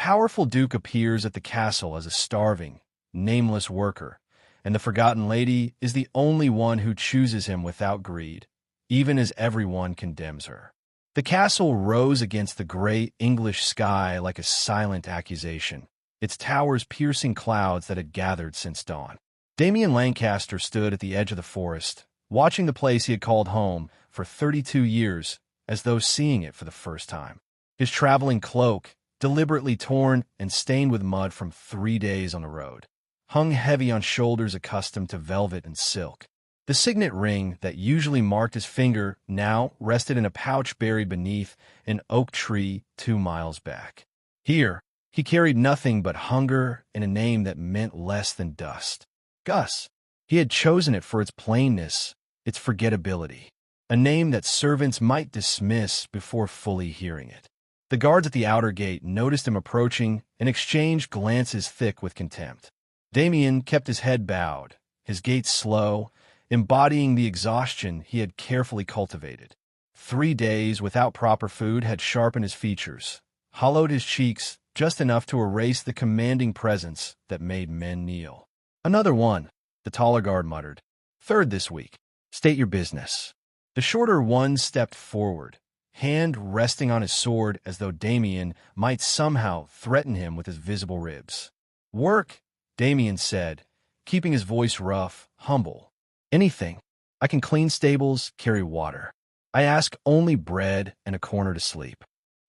powerful duke appears at the castle as a starving, nameless worker, and the forgotten lady is the only one who chooses him without greed, even as everyone condemns her. The castle rose against the gray English sky like a silent accusation, its towers piercing clouds that had gathered since dawn. Damien Lancaster stood at the edge of the forest, watching the place he had called home for 32 years, as though seeing it for the first time. His traveling cloak, deliberately torn and stained with mud from 3 days on the road, hung heavy on shoulders accustomed to velvet and silk. The signet ring that usually marked his finger now rested in a pouch buried beneath an oak tree 2 miles back. Here, he carried nothing but hunger and a name that meant less than dust. Gus. He had chosen it for its plainness, its forgettability, a name that servants might dismiss before fully hearing it. The guards at the outer gate noticed him approaching and exchanged glances thick with contempt. Damien kept his head bowed, his gait slow, embodying the exhaustion he had carefully cultivated. 3 days without proper food had sharpened his features, hollowed his cheeks just enough to erase the commanding presence that made men kneel. "Another one," the taller guard muttered. "Third this week. State your business." The shorter one stepped forward, hand resting on his sword as though Damien might somehow threaten him with his visible ribs. "Work," Damien said, keeping his voice rough, humble. "Anything. I can clean stables, carry water. I ask only bread and a corner to sleep."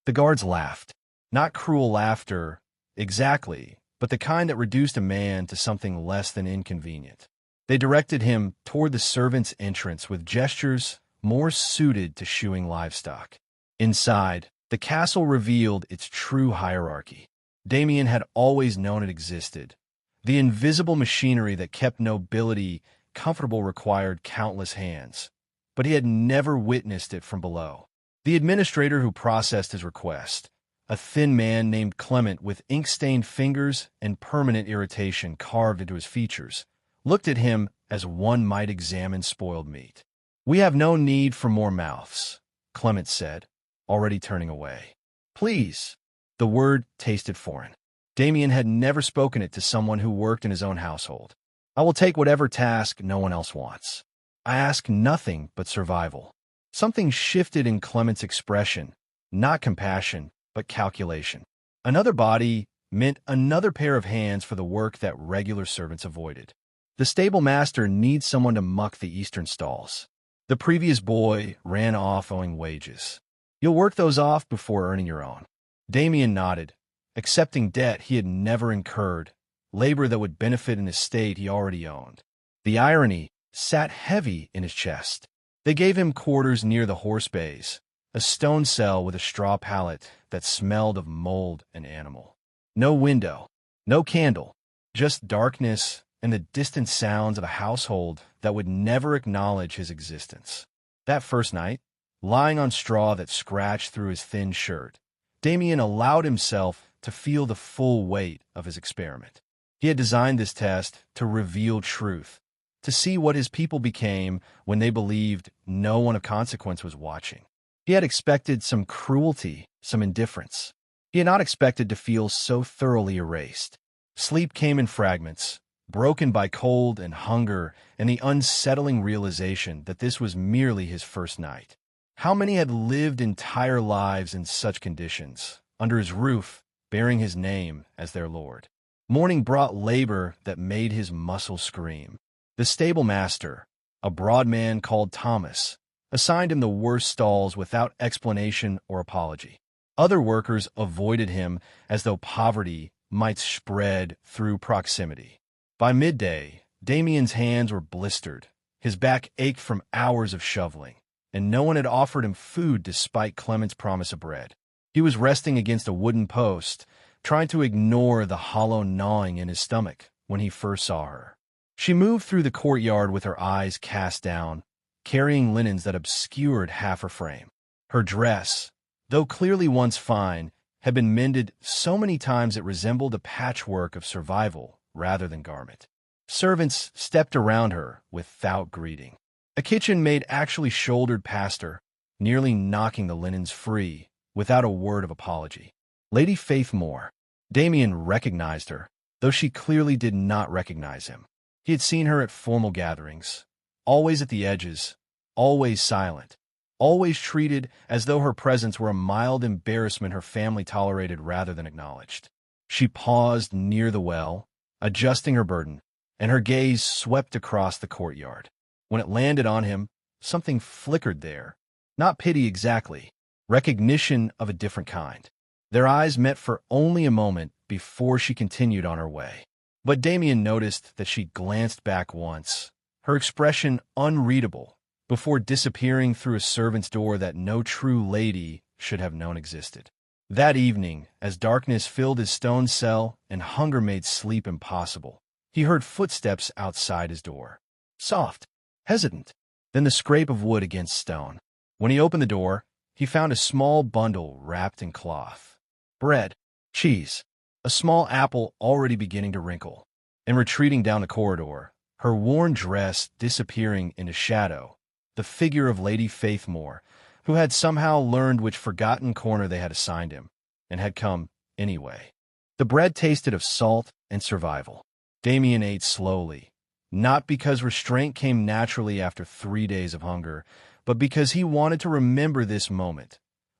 The guards laughed. Not cruel laughter, exactly, but the kind that reduced a man to something less than inconvenient. They directed him toward the servants' entrance with gestures more suited to shoeing livestock. Inside, the castle revealed its true hierarchy. Damien had always known it existed. The invisible machinery that kept nobility comfortable required countless hands, but he had never witnessed it from below. The administrator who processed his request, a thin man named Clement with ink-stained fingers and permanent irritation carved into his features, looked at him as one might examine spoiled meat. "We have no need for more mouths," Clement said, already turning away. "Please." The word tasted foreign. Damien had never spoken it to someone who worked in his own household. "I will take whatever task no one else wants. I ask nothing but survival." Something shifted in Clement's expression, not compassion, but calculation. Another body meant another pair of hands for the work that regular servants avoided. The stable master needs someone to muck the eastern stalls. The previous boy ran off owing wages. "You'll work those off before earning your own." Damien nodded, accepting debt he had never incurred, labor that would benefit an estate he already owned. The irony sat heavy in his chest. They gave him quarters near the horse bays, a stone cell with a straw pallet that smelled of mold and animal. No window, no candle, just darkness and the distant sounds of a household that would never acknowledge his existence. That first night, lying on straw that scratched through his thin shirt, Damien allowed himself to feel the full weight of his experiment. He had designed this test to reveal truth, to see what his people became when they believed no one of consequence was watching. He had expected some cruelty, some indifference. He had not expected to feel so thoroughly erased. Sleep came in fragments, broken by cold and hunger and the unsettling realization that this was merely his first night. How many had lived entire lives in such conditions, under his roof, bearing his name as their lord? Morning brought labor that made his muscles scream. The stable master, a broad man called Thomas, assigned him the worst stalls without explanation or apology. Other workers avoided him as though poverty might spread through proximity. By midday, Damien's hands were blistered, his back ached from hours of shoveling, and no one had offered him food despite Clement's promise of bread. He was resting against a wooden post, trying to ignore the hollow gnawing in his stomach when he first saw her. She moved through the courtyard with her eyes cast down, carrying linens that obscured half her frame. Her dress, though clearly once fine, had been mended so many times it resembled a patchwork of survival rather than garment. Servants stepped around her without greeting. A kitchen maid actually shouldered past her, nearly knocking the linens free, without a word of apology. Lady Faith Moore. Damien recognized her, though she clearly did not recognize him. He had seen her at formal gatherings, always at the edges, always silent, always treated as though her presence were a mild embarrassment her family tolerated rather than acknowledged. She paused near the well, adjusting her burden, and her gaze swept across the courtyard. When it landed on him, something flickered there. Not pity exactly, recognition of a different kind. Their eyes met for only a moment before she continued on her way. But Damien noticed that she glanced back once, her expression unreadable, before disappearing through a servant's door that no true lady should have known existed. That evening, as darkness filled his stone cell and hunger made sleep impossible, he heard footsteps outside his door. Soft, hesitant, then the scrape of wood against stone. When he opened the door, he found a small bundle wrapped in cloth. Bread, cheese, a small apple already beginning to wrinkle. And retreating down the corridor, her worn dress disappearing into shadow, the figure of Lady Faithmore, who had somehow learned which forgotten corner they had assigned him, and had come anyway. The bread tasted of salt and survival. Damien ate slowly, not because restraint came naturally after 3 days of hunger, but because he wanted to remember this moment,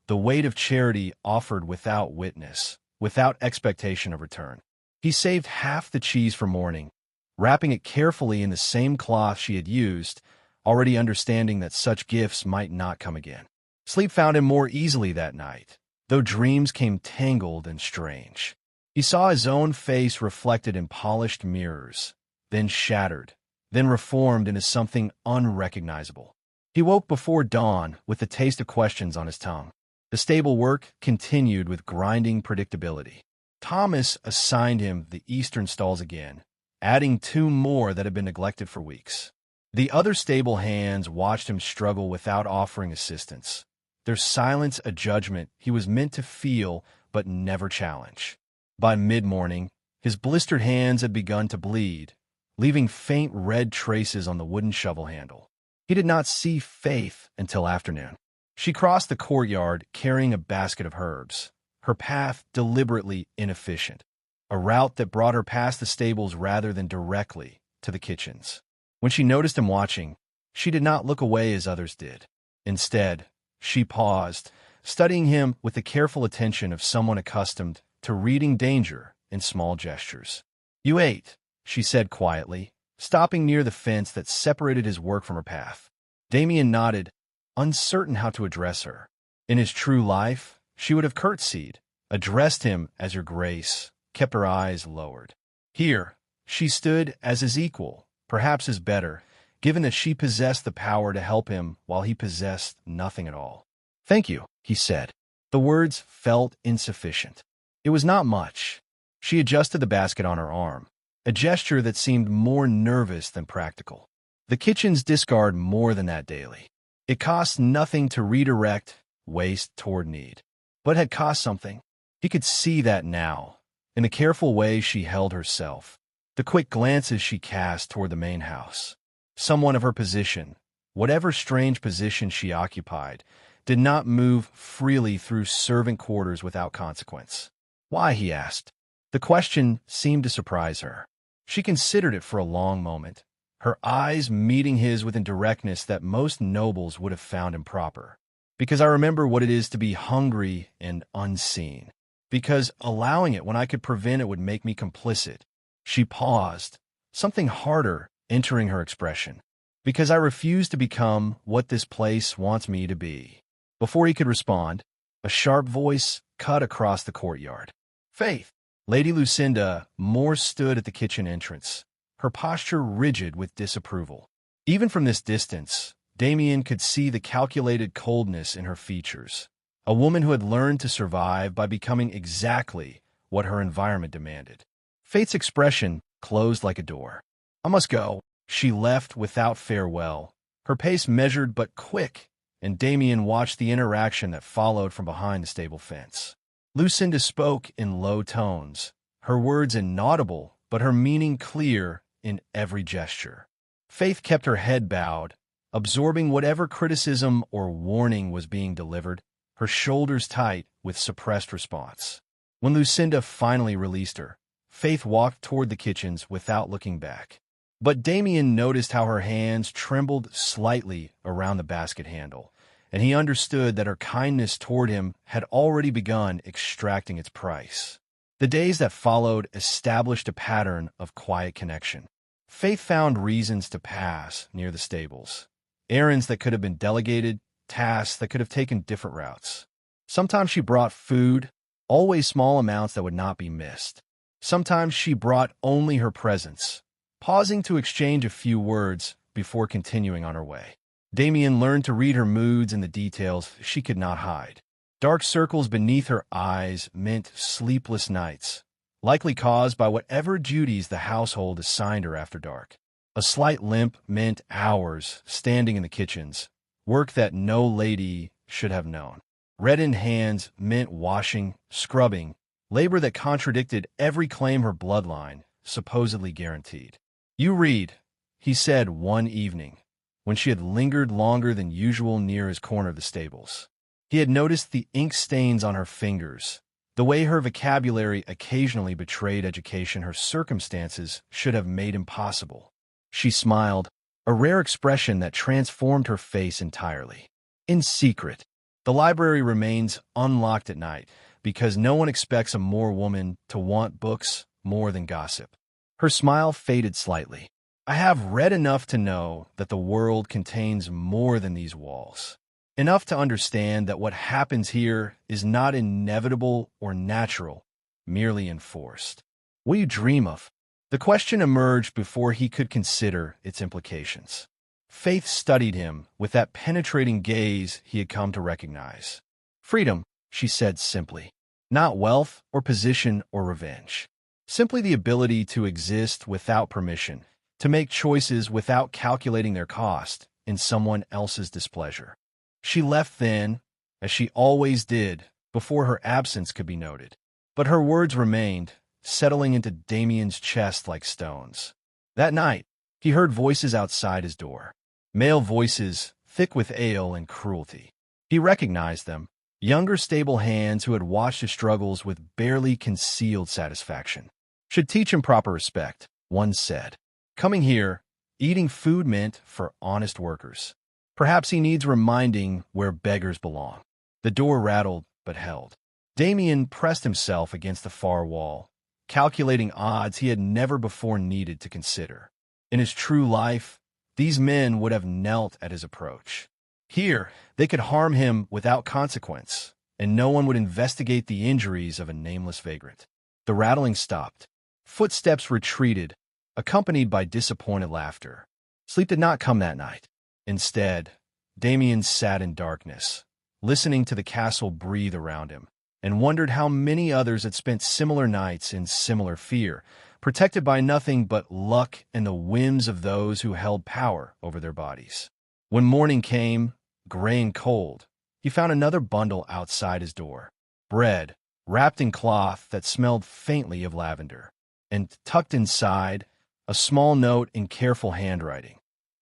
the weight of charity offered without witness, without expectation of return. He saved half the cheese for morning, wrapping it carefully in the same cloth she had used, already understanding that such gifts might not come again. Sleep found him more easily that night, though dreams came tangled and strange. He saw his own face reflected in polished mirrors, then shattered, then reformed into something unrecognizable. He woke before dawn with the taste of questions on his tongue. The stable work continued with grinding predictability. Thomas assigned him the eastern stalls again, adding 2 more that had been neglected for weeks. The other stable hands watched him struggle without offering assistance, their silence a judgment he was meant to feel but never challenge. By mid-morning, his blistered hands had begun to bleed, leaving faint red traces on the wooden shovel handle. He did not see Faith until afternoon. She crossed the courtyard carrying a basket of herbs, her path deliberately inefficient, a route that brought her past the stables rather than directly to the kitchens. When she noticed him watching, she did not look away as others did. Instead, she paused, studying him with the careful attention of someone accustomed to reading danger in small gestures. "You ate," she said quietly, stopping near the fence that separated his work from her path. Damien nodded, uncertain how to address her. In his true life, she would have curtsied, addressed him as Your Grace, kept her eyes lowered. Here, she stood as his equal, perhaps his better, given that she possessed the power to help him while he possessed nothing at all. "Thank you," he said. The words felt insufficient. It was not much. She adjusted the basket on her arm, a gesture that seemed more nervous than practical. The kitchens discard more than that daily. It costs nothing to redirect waste toward need, but had cost something. He could see that now, in the careful way she held herself, the quick glances she cast toward the main house. Someone of her position, whatever strange position she occupied, did not move freely through servant quarters without consequence. Why, he asked. The question seemed to surprise her. She considered it for a long moment, her eyes meeting his with a directness that most nobles would have found improper. "Because I remember what it is to be hungry and unseen. Because allowing it when I could prevent it would make me complicit." She paused, something harder entering her expression. "Because I refuse to become what this place wants me to be." Before he could respond, a sharp voice cut across the courtyard. "Faith!" Lady Lucinda Moore stood at the kitchen entrance, her posture rigid with disapproval. Even from this distance, Damien could see the calculated coldness in her features. A woman who had learned to survive by becoming exactly what her environment demanded. Faith's expression closed like a door. "I must go." She left without farewell, her pace measured but quick, and Damien watched the interaction that followed from behind the stable fence. Lucinda spoke in low tones, her words inaudible, but her meaning clear in every gesture. Faith kept her head bowed, absorbing whatever criticism or warning was being delivered, her shoulders tight with suppressed response. When Lucinda finally released her, Faith walked toward the kitchens without looking back. But Damien noticed how her hands trembled slightly around the basket handle, and he understood that her kindness toward him had already begun extracting its price. The days that followed established a pattern of quiet connection. Faith found reasons to pass near the stables, errands that could have been delegated, tasks that could have taken different routes. Sometimes she brought food, always small amounts that would not be missed. Sometimes she brought only her presence, pausing to exchange a few words before continuing on her way. Damien learned to read her moods and the details she could not hide. Dark circles beneath her eyes meant sleepless nights, likely caused by whatever duties the household assigned her after dark. A slight limp meant hours standing in the kitchens, work that no lady should have known. Reddened hands meant washing, scrubbing, labor that contradicted every claim her bloodline supposedly guaranteed. "You read," he said one evening, when she had lingered longer than usual near his corner of the stables. He had noticed the ink stains on her fingers, the way her vocabulary occasionally betrayed education her circumstances should have made impossible. She smiled, a rare expression that transformed her face entirely. In secret, the library remains unlocked at night because no one expects a Moor woman to want books more than gossip. Her smile faded slightly. "I have read enough to know that the world contains more than these walls. Enough to understand that what happens here is not inevitable or natural, merely enforced." "What do you dream of?" The question emerged before he could consider its implications. Faith studied him with that penetrating gaze he had come to recognize. "Freedom," she said simply. "Not wealth or position or revenge. Simply the ability to exist without permission, to make choices without calculating their cost in someone else's displeasure." She left then, as she always did, before her absence could be noted. But her words remained, settling into Damien's chest like stones. That night, he heard voices outside his door. Male voices, thick with ale and cruelty. He recognized them, younger stable hands who had watched his struggles with barely concealed satisfaction. "Should teach him proper respect," one said. "Coming here, eating food meant for honest workers. Perhaps he needs reminding where beggars belong." The door rattled, but held. Damien pressed himself against the far wall, calculating odds he had never before needed to consider. In his true life, these men would have knelt at his approach. Here, they could harm him without consequence, and no one would investigate the injuries of a nameless vagrant. The rattling stopped. Footsteps retreated, accompanied by disappointed laughter. Sleep did not come that night. Instead, Damien sat in darkness, listening to the castle breathe around him, and wondered how many others had spent similar nights in similar fear, protected by nothing but luck and the whims of those who held power over their bodies. When morning came, gray and cold, he found another bundle outside his door. Bread, wrapped in cloth that smelled faintly of lavender, and tucked inside, a small note in careful handwriting.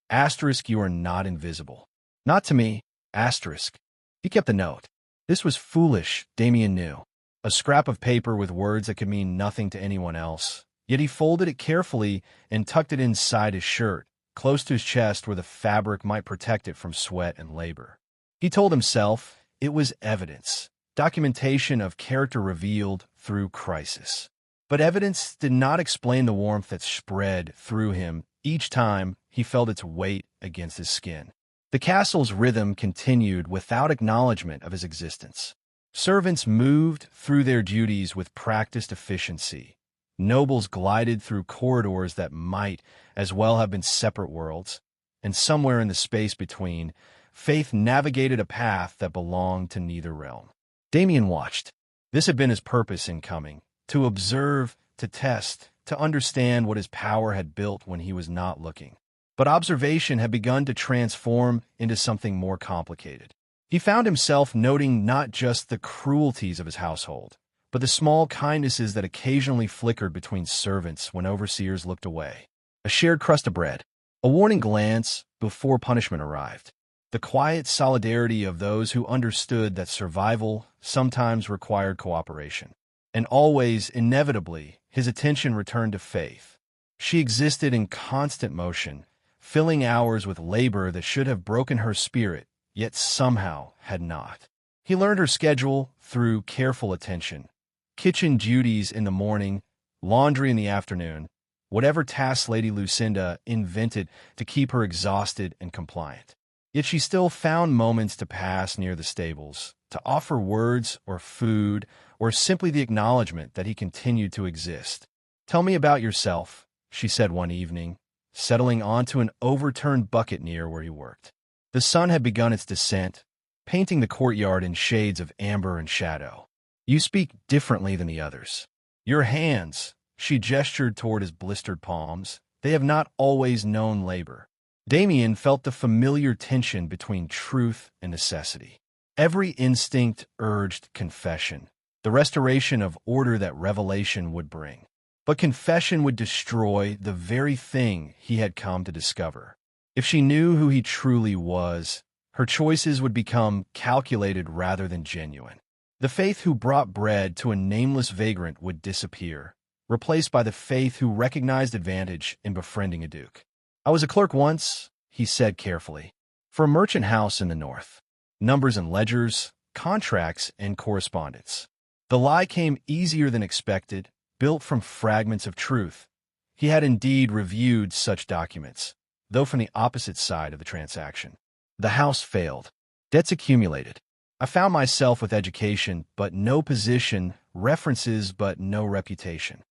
"Asterisk, you are not invisible." "Not to me." Asterisk. He kept the note. This was foolish, Damien knew. A scrap of paper with words that could mean nothing to anyone else. Yet he folded it carefully and tucked it inside his shirt, close to his chest where the fabric might protect it from sweat and labor. He told himself it was evidence, documentation of character revealed through crisis. But evidence did not explain the warmth that spread through him each time he felt its weight against his skin. The castle's rhythm continued without acknowledgement of his existence. Servants moved through their duties with practiced efficiency. Nobles glided through corridors that might as well have been separate worlds, and somewhere in the space between, Faith navigated a path that belonged to neither realm. Damien watched. This had been his purpose in coming, to observe, to test, to understand what his power had built when he was not looking. But observation had begun to transform into something more complicated. He found himself noting not just the cruelties of his household, but the small kindnesses that occasionally flickered between servants when overseers looked away. A shared crust of bread, a warning glance before punishment arrived. The quiet solidarity of those who understood that survival sometimes required cooperation. And always, inevitably, his attention returned to Faith. She existed in constant motion, filling hours with labor that should have broken her spirit, yet somehow had not. He learned her schedule through careful attention. Kitchen duties in the morning, laundry in the afternoon, whatever tasks Lady Lucinda invented to keep her exhausted and compliant. Yet she still found moments to pass near the stables, to offer words or food, or simply the acknowledgement that he continued to exist. "Tell me about yourself," she said one evening, settling onto an overturned bucket near where he worked. The sun had begun its descent, painting the courtyard in shades of amber and shadow. "You speak differently than the others. Your hands," she gestured toward his blistered palms, "they have not always known labor." Damien felt the familiar tension between truth and necessity. Every instinct urged confession, the restoration of order that revelation would bring. But confession would destroy the very thing he had come to discover. If she knew who he truly was, her choices would become calculated rather than genuine. The Faith who brought bread to a nameless vagrant would disappear, replaced by the Faith who recognized advantage in befriending a duke. "I was a clerk once," he said carefully, "for a merchant house in the north. Numbers and ledgers, contracts and correspondence." The lie came easier than expected, built from fragments of truth. He had indeed reviewed such documents, though from the opposite side of the transaction. The house failed. Debts accumulated. I found myself with education, but no position, references, but no reputation.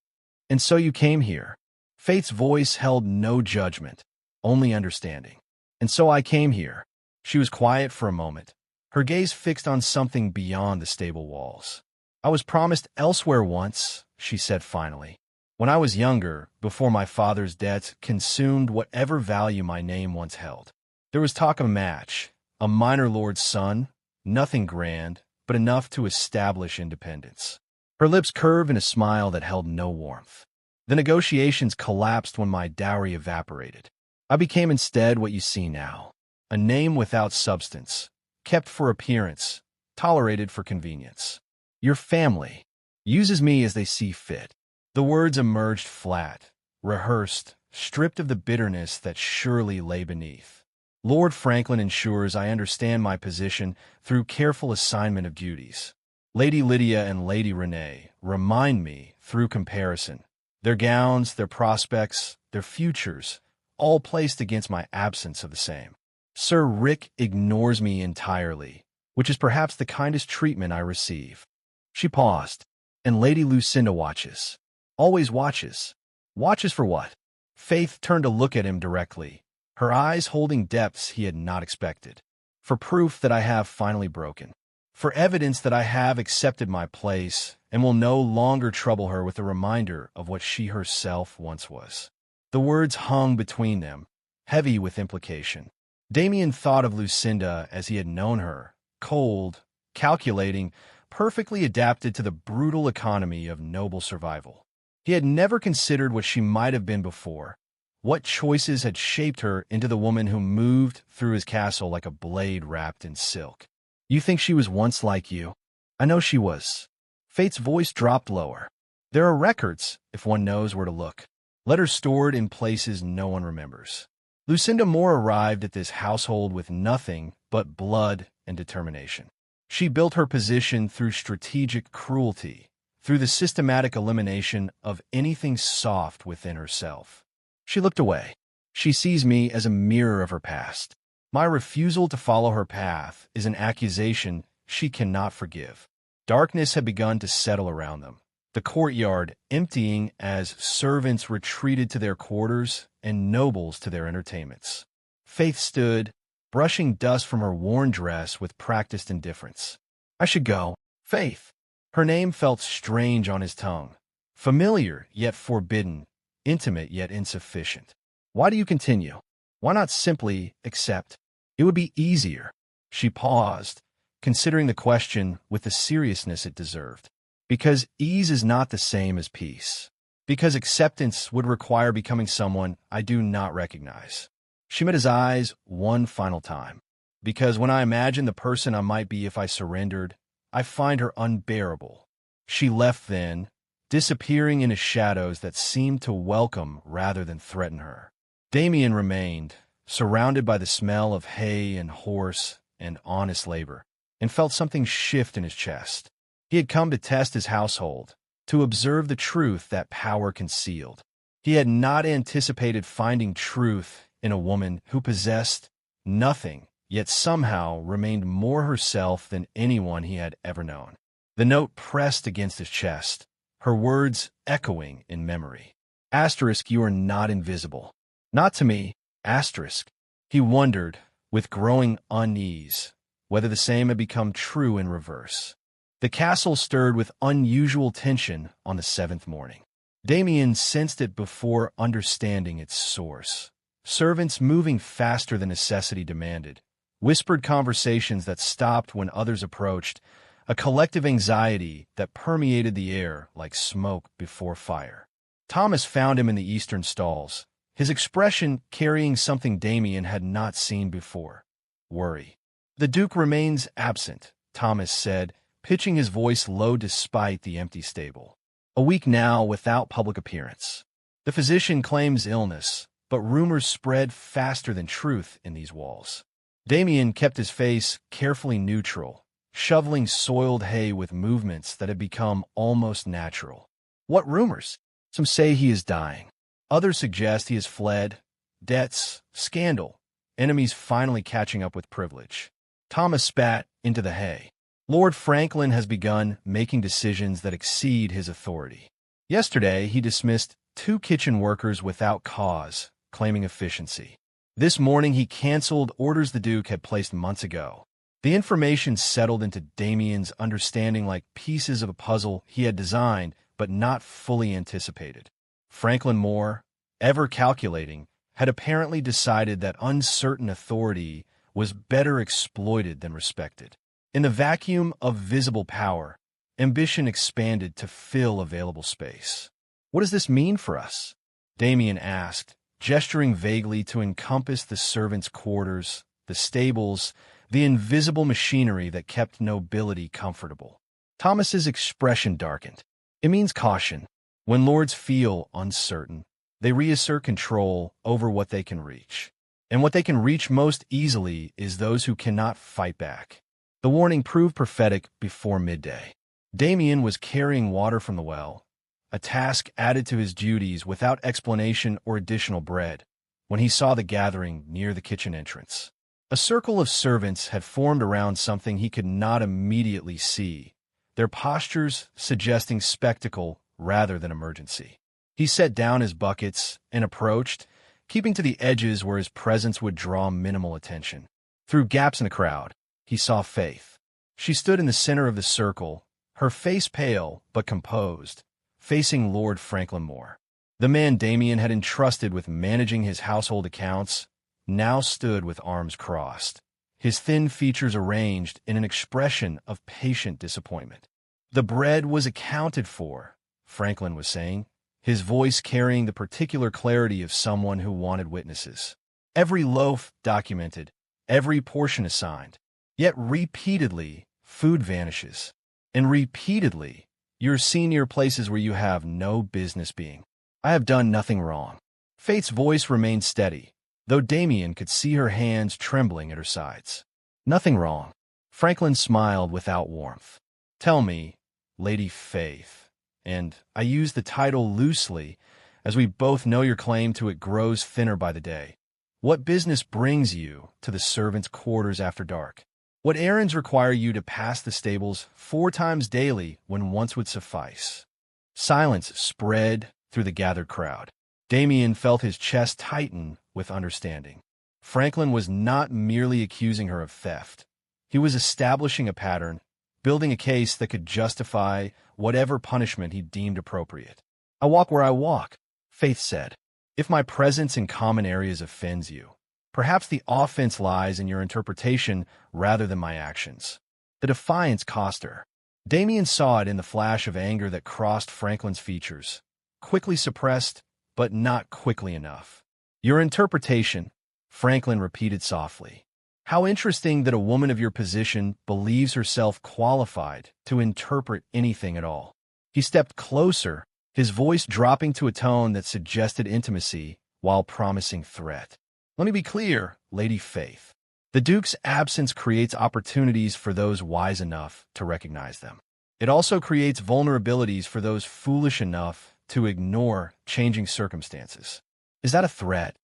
"And so you came here." Faith's voice held no judgment, only understanding. "And so I came here." She was quiet for a moment, her gaze fixed on something beyond the stable walls. "I was promised elsewhere once," she said finally. "When I was younger, before my father's debts consumed whatever value my name once held. There was talk of a match, a minor lord's son, nothing grand, but enough to establish independence." Her lips curved in a smile that held no warmth. "The negotiations collapsed when my dowry evaporated. I became instead what you see now, a name without substance, kept for appearance, tolerated for convenience. Your family uses me as they see fit." The words emerged flat, rehearsed, stripped of the bitterness that surely lay beneath. "Lord Franklin ensures I understand my position through careful assignment of duties. Lady Lydia and Lady Renee remind me through comparison. Their gowns, their prospects, their futures, all placed against my absence of the same. Sir Rick ignores me entirely, which is perhaps the kindest treatment I receive." She paused, and Lady Lucinda watches. Always watches. Watches for what? Faith turned to look at him directly, her eyes holding depths he had not expected. "For proof that I have finally broken. For evidence that I have accepted my place and will no longer trouble her with a reminder of what she herself once was." The words hung between them, heavy with implication. Damien thought of Lucinda as he had known her, cold, calculating, perfectly adapted to the brutal economy of noble survival. He had never considered what she might have been before, what choices had shaped her into the woman who moved through his castle like a blade wrapped in silk. "You think she was once like you?" "I know she was." Faith's voice dropped lower. "There are records, if one knows where to look. Letters stored in places no one remembers." Lucinda Moore arrived at this household with nothing but blood and determination. She built her position through strategic cruelty, through the systematic elimination of anything soft within herself. She looked away. "She sees me as a mirror of her past. My refusal to follow her path is an accusation she cannot forgive." Darkness had begun to settle around them, the courtyard emptying as servants retreated to their quarters and nobles to their entertainments. Faith stood, brushing dust from her worn dress with practiced indifference. "I should go." "Faith." Her name felt strange on his tongue, familiar yet forbidden, intimate yet insufficient. "Why do you continue? Why not simply accept? It would be easier." She paused, considering the question with the seriousness it deserved. "Because ease is not the same as peace. Because acceptance would require becoming someone I do not recognize." She met his eyes one final time. "Because when I imagine the person I might be if I surrendered, I find her unbearable." She left then, disappearing into shadows that seemed to welcome rather than threaten her. Damien remained, surrounded by the smell of hay and horse and honest labor, and felt something shift in his chest. He had come to test his household, to observe the truth that power concealed. He had not anticipated finding truth in a woman who possessed nothing, yet somehow remained more herself than anyone he had ever known. The note pressed against his chest, her words echoing in memory. Asterisk, you are not invisible. Not to me. Asterisk. He wondered, with growing unease, whether the same had become true in reverse. The castle stirred with unusual tension on the 7th morning. Damien sensed it before understanding its source. Servants moving faster than necessity demanded, whispered conversations that stopped when others approached, a collective anxiety that permeated the air like smoke before fire. Thomas found him in the eastern stalls, his expression carrying something Damien had not seen before: worry. The Duke remains absent, Thomas said, pitching his voice low despite the empty stable. A week now without public appearance. The physician claims illness, but rumors spread faster than truth in these walls. Damien kept his face carefully neutral, shoveling soiled hay with movements that had become almost natural. What rumors? Some say he is dying. Others suggest he has fled. Debts, scandal, enemies finally catching up with privilege. Thomas spat into the hay. Lord Franklin has begun making decisions that exceed his authority. Yesterday, he dismissed 2 kitchen workers without cause, claiming efficiency. This morning, he canceled orders the Duke had placed months ago. The information settled into Damien's understanding like pieces of a puzzle he had designed but not fully anticipated. Franklin Moore, ever calculating, had apparently decided that uncertain authority was better exploited than respected. In the vacuum of visible power, ambition expanded to fill available space. What does this mean for us? Damien asked, gesturing vaguely to encompass the servants' quarters, the stables, the invisible machinery that kept nobility comfortable. Thomas's expression darkened. It means caution. When lords feel uncertain, they reassert control over what they can reach. And what they can reach most easily is those who cannot fight back. The warning proved prophetic before midday. Damien was carrying water from the well, a task added to his duties without explanation or additional bread, when he saw the gathering near the kitchen entrance. A circle of servants had formed around something he could not immediately see, their postures suggesting spectacle rather than emergency. He set down his buckets and approached, keeping to the edges where his presence would draw minimal attention. Through gaps in the crowd, he saw Faith. She stood in the center of the circle, her face pale but composed, facing Lord Franklin Moore. The man Damien had entrusted with managing his household accounts now stood with arms crossed, his thin features arranged in an expression of patient disappointment. The bread was accounted for, Franklin was saying, his voice carrying the particular clarity of someone who wanted witnesses. Every loaf documented, every portion assigned. Yet repeatedly, food vanishes. And repeatedly, you're seen near places where you have no business being. I have done nothing wrong. Faith's voice remained steady, though Damien could see her hands trembling at her sides. Nothing wrong. Franklin smiled without warmth. Tell me, Lady Faith, and I use the title loosely, as we both know your claim to it grows thinner by the day. What business brings you to the servants' quarters after dark? What errands require you to pass the stables 4 times daily when once would suffice? Silence spread through the gathered crowd. Damien felt his chest tighten with understanding. Franklin was not merely accusing her of theft. He was establishing a pattern, building a case that could justify whatever punishment he deemed appropriate. I walk where I walk, Faith said. If my presence in common areas offends you, perhaps the offense lies in your interpretation rather than my actions. The defiance cost her. Damien saw it in the flash of anger that crossed Franklin's features, quickly suppressed, but not quickly enough. Your interpretation, Franklin repeated softly. How interesting that a woman of your position believes herself qualified to interpret anything at all. He stepped closer, his voice dropping to a tone that suggested intimacy while promising threat. "Let me be clear, Lady Faith. The Duke's absence creates opportunities for those wise enough to recognize them. It also creates vulnerabilities for those foolish enough to ignore changing circumstances. Is that a threat?"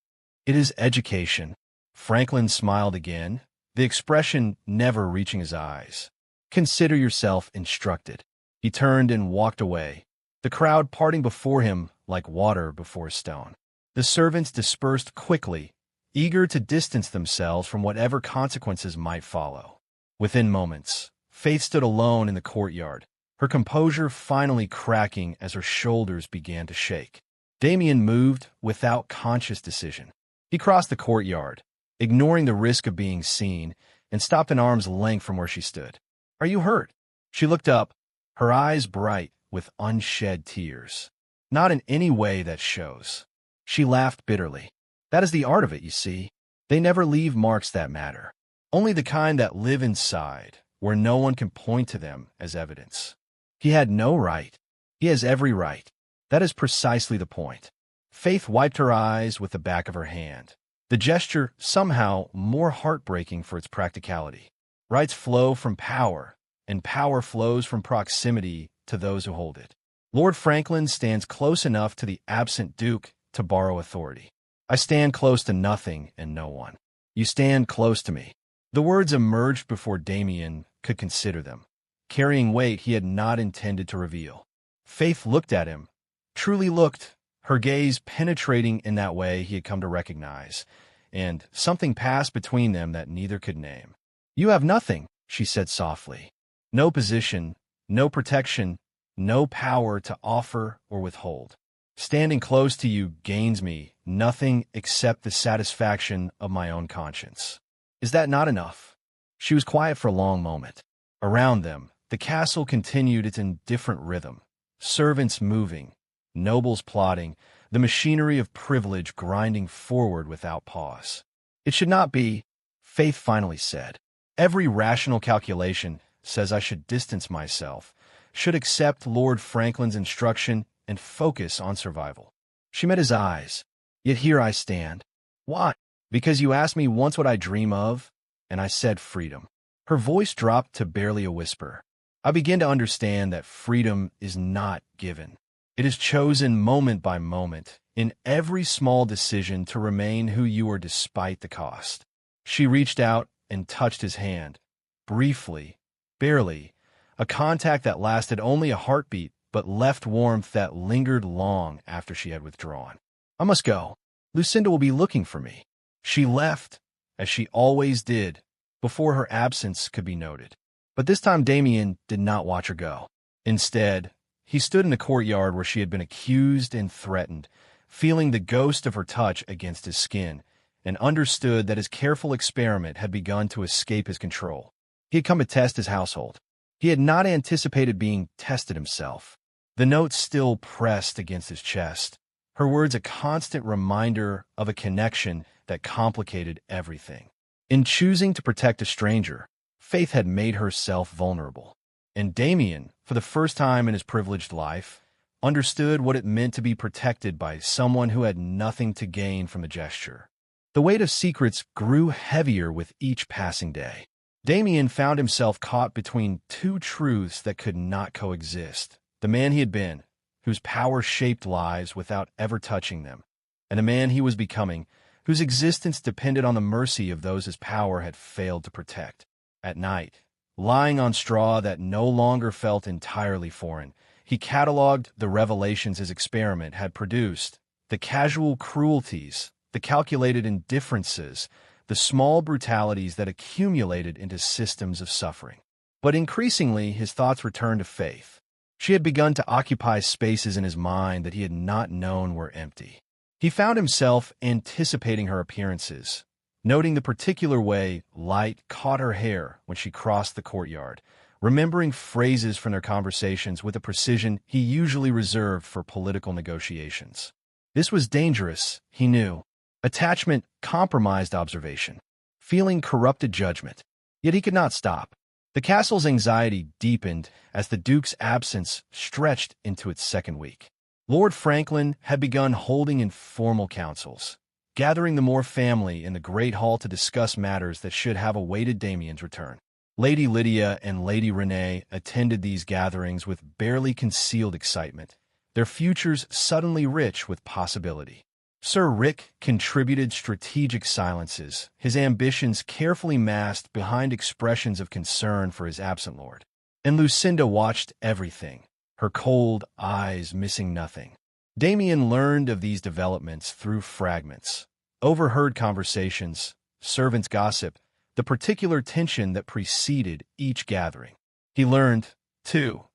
"It is education." Franklin smiled again, the expression never reaching his eyes. "Consider yourself instructed." He turned and walked away, the crowd parting before him like water before a stone. The servants dispersed quickly, eager to distance themselves from whatever consequences might follow. Within moments, Faith stood alone in the courtyard, her composure finally cracking as her shoulders began to shake. Damien moved without conscious decision. He crossed the courtyard, ignoring the risk of being seen, and stopped an arm's length from where she stood. "Are you hurt?" She looked up, her eyes bright with unshed tears. "Not in any way that shows." She laughed bitterly. "That is the art of it, you see. They never leave marks that matter. Only the kind that live inside, where no one can point to them as evidence." He had no right. He has every right. That is precisely the point. Faith wiped her eyes with the back of her hand, the gesture somehow more heartbreaking for its practicality. Rights flow from power, and power flows from proximity to those who hold it. Lord Franklin stands close enough to the absent Duke to borrow authority. "I stand close to nothing and no one. You stand close to me." The words emerged before Damien could consider them, carrying weight he had not intended to reveal. Faith looked at him, truly looked, her gaze penetrating in that way he had come to recognize, and something passed between them that neither could name. "You have nothing," she said softly. "No position, no protection, no power to offer or withhold. Standing close to you gains me nothing except the satisfaction of my own conscience. Is that not enough?" She was quiet for a long moment. Around them, the castle continued its indifferent rhythm, servants moving, nobles plotting, the machinery of privilege grinding forward without pause. "It should not be," Faith finally said. "Every rational calculation says I should distance myself, should accept Lord Franklin's instruction and focus on survival." She met his eyes. "Yet here I stand." "Why?" "Because you asked me once what I dream of, and I said freedom." Her voice dropped to barely a whisper. "I begin to understand that freedom is not given. It is chosen moment by moment, in every small decision to remain who you are despite the cost." She reached out and touched his hand, briefly, barely, a contact that lasted only a heartbeat but left warmth that lingered long after she had withdrawn. "I must go. Lucinda will be looking for me." She left, as she always did, before her absence could be noted. But this time Damien did not watch her go. Instead, he stood in the courtyard where she had been accused and threatened, feeling the ghost of her touch against his skin, and understood that his careful experiment had begun to escape his control. He had come to test his household. He had not anticipated being tested himself. The note still pressed against his chest, her words a constant reminder of a connection that complicated everything. In choosing to protect a stranger, Faith had made herself vulnerable. And Damien, for the first time in his privileged life, understood what it meant to be protected by someone who had nothing to gain from the gesture. The weight of secrets grew heavier with each passing day. Damien found himself caught between two truths that could not coexist. The man he had been, whose power shaped lives without ever touching them, and the man he was becoming, whose existence depended on the mercy of those his power had failed to protect. At night, lying on straw that no longer felt entirely foreign, he cataloged the revelations his experiment had produced, the casual cruelties, the calculated indifferences, the small brutalities that accumulated into systems of suffering. But increasingly, his thoughts returned to Faith. She had begun to occupy spaces in his mind that he had not known were empty. He found himself anticipating her appearances, noting the particular way light caught her hair when she crossed the courtyard, remembering phrases from their conversations with a precision he usually reserved for political negotiations. This was dangerous, he knew. Attachment compromised observation. Feeling corrupted judgment. Yet he could not stop. The castle's anxiety deepened as the Duke's absence stretched into its second week. Lord Franklin had begun holding informal councils, gathering the Moore family in the Great Hall to discuss matters that should have awaited Damien's return. Lady Lydia and Lady Renee attended these gatherings with barely concealed excitement, their futures suddenly rich with possibility. Sir Rick contributed strategic silences, his ambitions carefully masked behind expressions of concern for his absent lord. And Lucinda watched everything, her cold eyes missing nothing. Damien learned of these developments through fragments, overheard conversations, servants' gossip, the particular tension that preceded each gathering. He learned, too,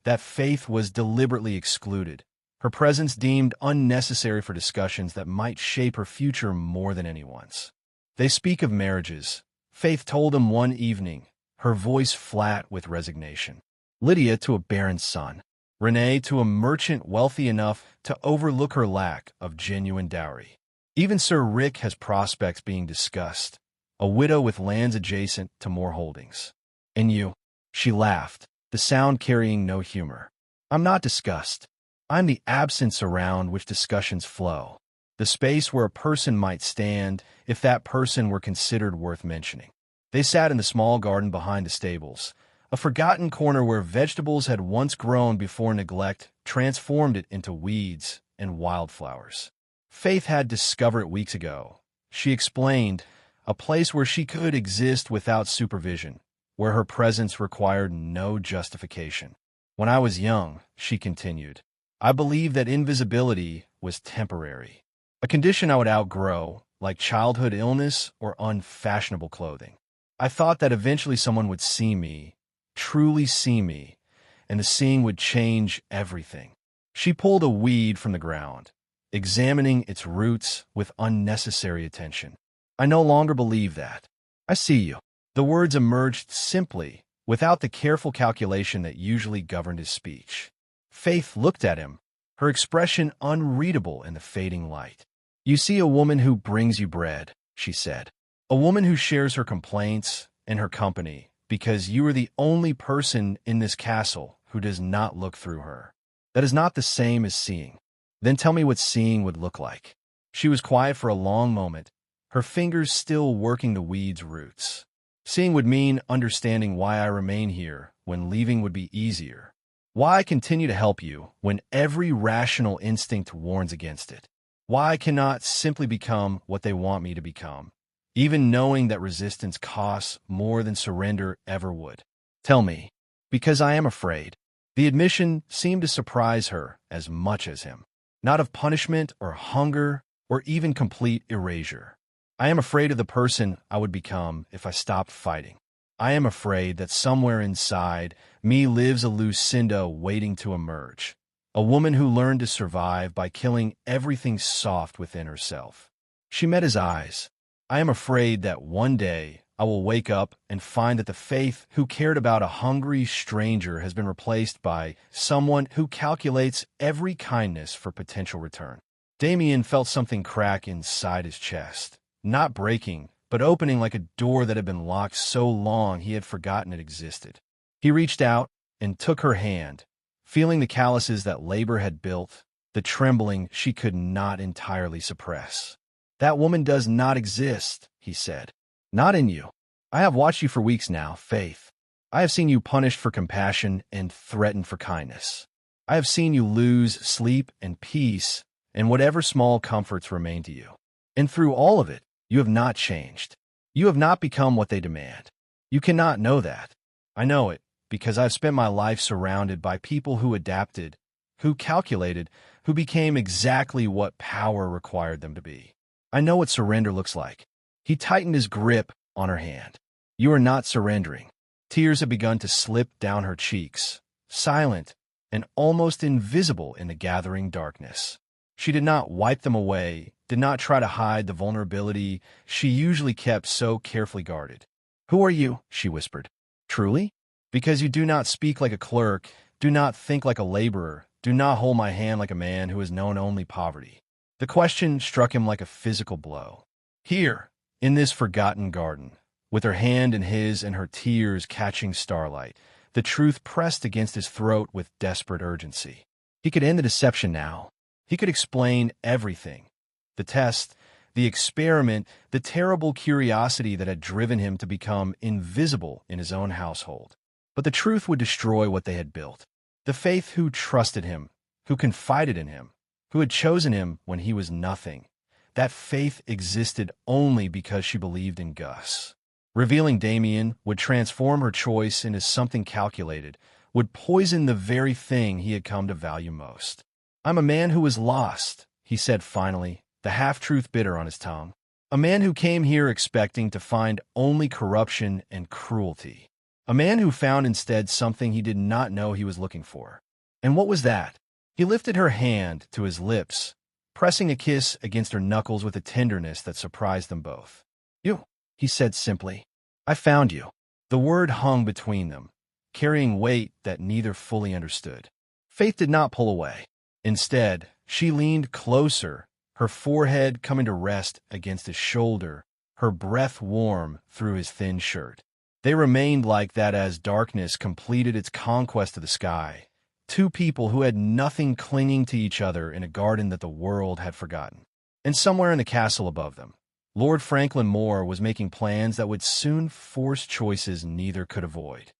that Faith was deliberately excluded, her presence deemed unnecessary for discussions that might shape her future more than anyone's. They speak of marriages, Faith told him one evening, her voice flat with resignation. Lydia to a barren son, Renee to a merchant wealthy enough to overlook her lack of genuine dowry. Even Sir Rick has prospects being discussed, a widow with lands adjacent to Moore Holdings. And you? She laughed, the sound carrying no humor. I'm not disgust. I'm the absence around which discussions flow, the space where a person might stand if that person were considered worth mentioning. They sat in the small garden behind the stables, a forgotten corner where vegetables had once grown before neglect transformed it into weeds and wildflowers. Faith had discovered it weeks ago. She explained, a place where she could exist without supervision, where her presence required no justification. When I was young, she continued, I believed that invisibility was temporary, a condition I would outgrow, like childhood illness or unfashionable clothing. I thought that eventually someone would see me, truly see me, and the seeing would change everything. She pulled a weed from the ground, examining its roots with unnecessary attention. I no longer believe that. I see you. The words emerged simply, without the careful calculation that usually governed his speech. Faith looked at him, her expression unreadable in the fading light. You see a woman who brings you bread, she said. A woman who shares her complaints and her company, because you are the only person in this castle who does not look through her. That is not the same as seeing. Then tell me what seeing would look like. She was quiet for a long moment, her fingers still working the weed's roots. Seeing would mean understanding why I remain here when leaving would be easier. Why I continue to help you when every rational instinct warns against it. Why I cannot simply become what they want me to become, even knowing that resistance costs more than surrender ever would. Tell me, because I am afraid. The admission seemed to surprise her as much as him. Not of punishment or hunger or even complete erasure. I am afraid of the person I would become if I stopped fighting. I am afraid that somewhere inside me lives a Lucinda waiting to emerge, a woman who learned to survive by killing everything soft within herself. She met his eyes. I am afraid that one day I will wake up and find that the Faith who cared about a hungry stranger has been replaced by someone who calculates every kindness for potential return. Damien felt something crack inside his chest. Not breaking, but opening like a door that had been locked so long he had forgotten it existed. He reached out and took her hand, feeling the calluses that labor had built, the trembling she could not entirely suppress. That woman does not exist, he said. Not in you. I have watched you for weeks now, Faith. I have seen you punished for compassion and threatened for kindness. I have seen you lose sleep and peace and whatever small comforts remain to you. And through all of it, you have not changed. You have not become what they demand. You cannot know that. I know it, because I've spent my life surrounded by people who adapted, who calculated, who became exactly what power required them to be. I know what surrender looks like. He tightened his grip on her hand. You are not surrendering. Tears had begun to slip down her cheeks, silent and almost invisible in the gathering darkness. She did not wipe them away, did not try to hide the vulnerability she usually kept so carefully guarded. Who are you? She whispered. Truly? Because you do not speak like a clerk, do not think like a laborer, do not hold my hand like a man who has known only poverty. The question struck him like a physical blow. Here, in this forgotten garden, With her hand in his and her tears catching starlight, the truth pressed against his throat with desperate urgency. He could end the deception now. He could explain everything. The test, the experiment, the terrible curiosity that had driven him to become invisible in his own household. But the truth would destroy what they had built. The Faith who trusted him, who confided in him, who had chosen him when he was nothing. That faith existed only because she believed in Gus. Revealing Damien would transform her choice into something calculated, would poison the very thing he had come to value most. "I'm a man who was lost," he said finally, the half-truth bitter on his tongue. "A man who came here expecting to find only corruption and cruelty. A man who found instead something he did not know he was looking for. And what was that?" He lifted her hand to his lips, pressing a kiss against her knuckles with a tenderness that surprised them both. "You," he said simply. "I found you." The word hung between them, carrying weight that neither fully understood. Faith did not pull away. Instead, she leaned closer, her forehead coming to rest against his shoulder, her breath warm through his thin shirt. They remained like that as darkness completed its conquest of the sky. Two people who had nothing clinging to each other in a garden that the world had forgotten. And somewhere in the castle above them, Lord Franklin Moore was making plans that would soon force choices neither could avoid.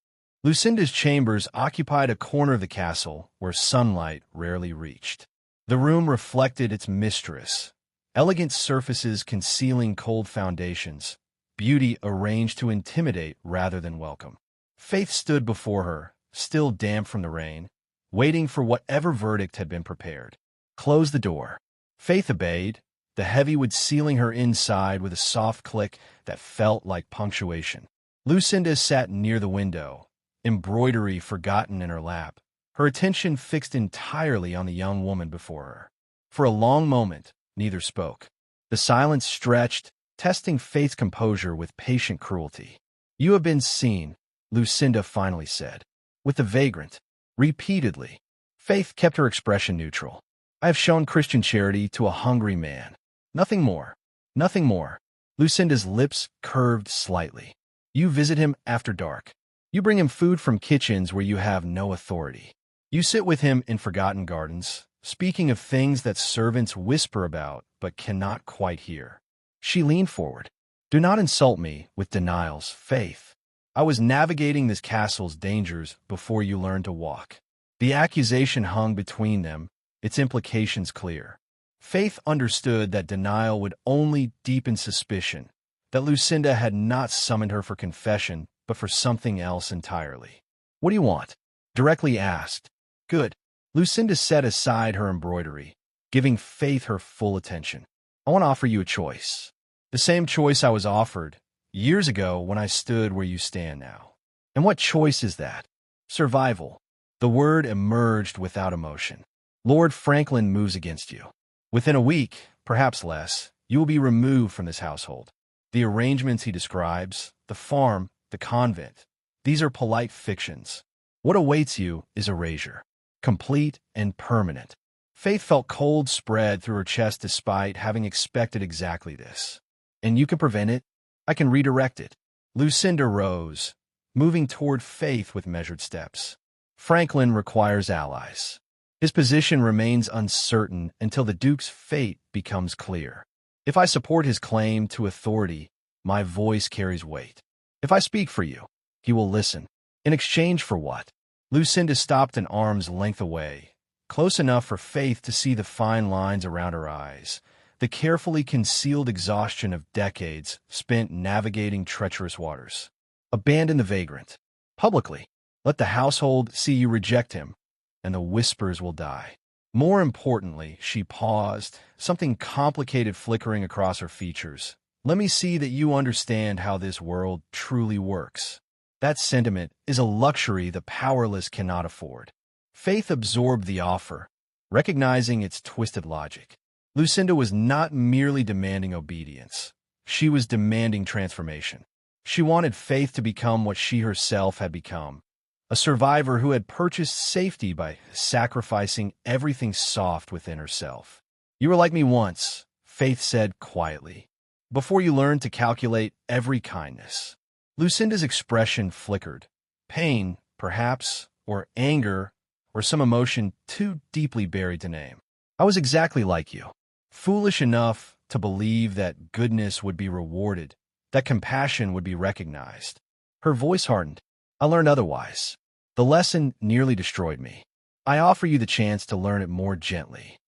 Lucinda's chambers occupied a corner of the castle where sunlight rarely reached. The room reflected its mistress, elegant surfaces concealing cold foundations, beauty arranged to intimidate rather than welcome. Faith stood before her, still damp from the rain, waiting for whatever verdict had been prepared. "Close the door." Faith obeyed, the heavy-wood sealing her inside with a soft click that felt like punctuation. Lucinda sat near the window, embroidery forgotten in her lap, her attention fixed entirely on the young woman before her. For a long moment, neither spoke. The silence stretched, testing Faith's composure with patient cruelty. "You have been seen," Lucinda finally said. "With the vagrant." Repeatedly. Faith kept her expression neutral. "I have shown Christian charity to a hungry man. Nothing more. Nothing more." Lucinda's lips curved slightly. "You visit him after dark. You bring him food from kitchens where you have no authority. You sit with him in forgotten gardens, speaking of things that servants whisper about but cannot quite hear." She leaned forward. "Do not insult me with denials, Faith. I was navigating this castle's dangers before you learned to walk." The accusation hung between them, its implications clear. Faith understood that denial would only deepen suspicion, that Lucinda had not summoned her for confession, but for something else entirely. "What do you want?" directly asked. "Good." Lucinda set aside her embroidery, giving Faith her full attention. "I want to offer you a choice. The same choice I was offered years ago when I stood where you stand now." "And what choice is that?" "Survival." The word emerged without emotion. "Lord Franklin moves against you. Within a week, perhaps less, you will be removed from this household. The arrangements he describes, the farm, the convent, these are polite fictions. What awaits you is erasure, complete and permanent." Faith felt cold spread through her chest despite having expected exactly this. "And you can prevent it? I can redirect it." Lucinda rose, moving toward Faith with measured steps. "Franklin requires allies. His position remains uncertain until the Duke's fate becomes clear. If I support his claim to authority, my voice carries weight. If I speak for you, he will listen. In exchange for what?" Lucinda stopped an arm's length away, close enough for Faith to see the fine lines around her eyes, the carefully concealed exhaustion of decades spent navigating treacherous waters. "Abandon the vagrant. Publicly. Let the household see you reject him, and the whispers will die." More importantly, she paused, something complicated flickering across her features. "Let me see that you understand how this world truly works. That sentiment is a luxury the powerless cannot afford." Faith absorbed the offer, recognizing its twisted logic. Lucinda was not merely demanding obedience. She was demanding transformation. She wanted Faith to become what she herself had become, a survivor who had purchased safety by sacrificing everything soft within herself. "You were like me once," Faith said quietly, "before you learned to calculate every kindness." Lucinda's expression flickered. Pain, perhaps, or anger, or some emotion too deeply buried to name. I was exactly like you. Foolish enough to believe that goodness would be rewarded, that compassion would be recognized. Her voice hardened. I learned otherwise. The lesson nearly destroyed me. I offer you the chance to learn it more gently.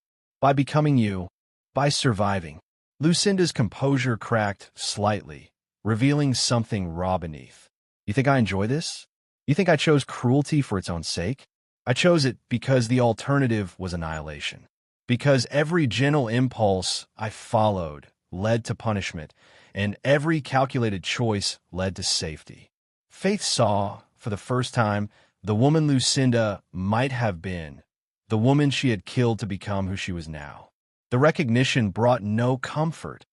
By becoming you, by surviving. Lucinda's composure cracked slightly, revealing something raw beneath. You think I enjoy this? You think I chose cruelty for its own sake? I chose it because the alternative was annihilation. Because every gentle impulse I followed led to punishment, and every calculated choice led to safety. Faith saw, for the first time, the woman Lucinda might have been, the woman she had killed to become who she was now. The recognition brought no comfort,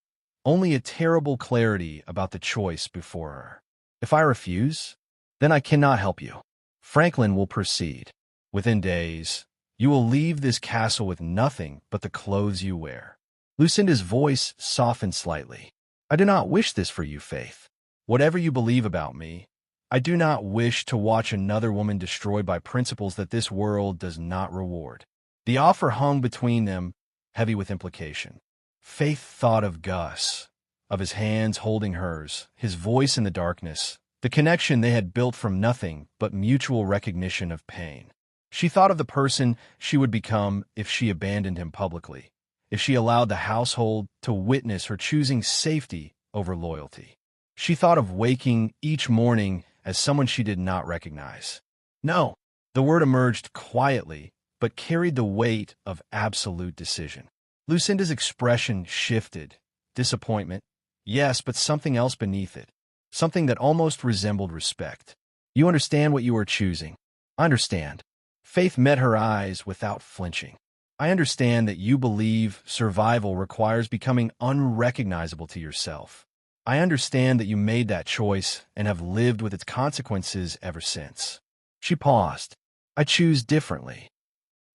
only a terrible clarity about the choice before her. If I refuse, then I cannot help you. Franklin will proceed. Within days, you will leave this castle with nothing but the clothes you wear. Lucinda's voice softened slightly. I do not wish this for you, Faith. Whatever you believe about me, I do not wish to watch another woman destroyed by principles that this world does not reward. The offer hung between them, heavy with implication. Faith thought of Gus, of his hands holding hers, his voice in the darkness, the connection they had built from nothing but mutual recognition of pain. She thought of the person she would become if she abandoned him publicly, if she allowed the household to witness her choosing safety over loyalty. She thought of waking each morning as someone she did not recognize. No, the word emerged quietly, but carried the weight of absolute decision. Lucinda's expression shifted. Disappointment, yes, but something else beneath it. Something that almost resembled respect. You understand what you are choosing. I understand. Faith met her eyes without flinching. I understand that you believe survival requires becoming unrecognizable to yourself. I understand that you made that choice and have lived with its consequences ever since. She paused. I choose differently.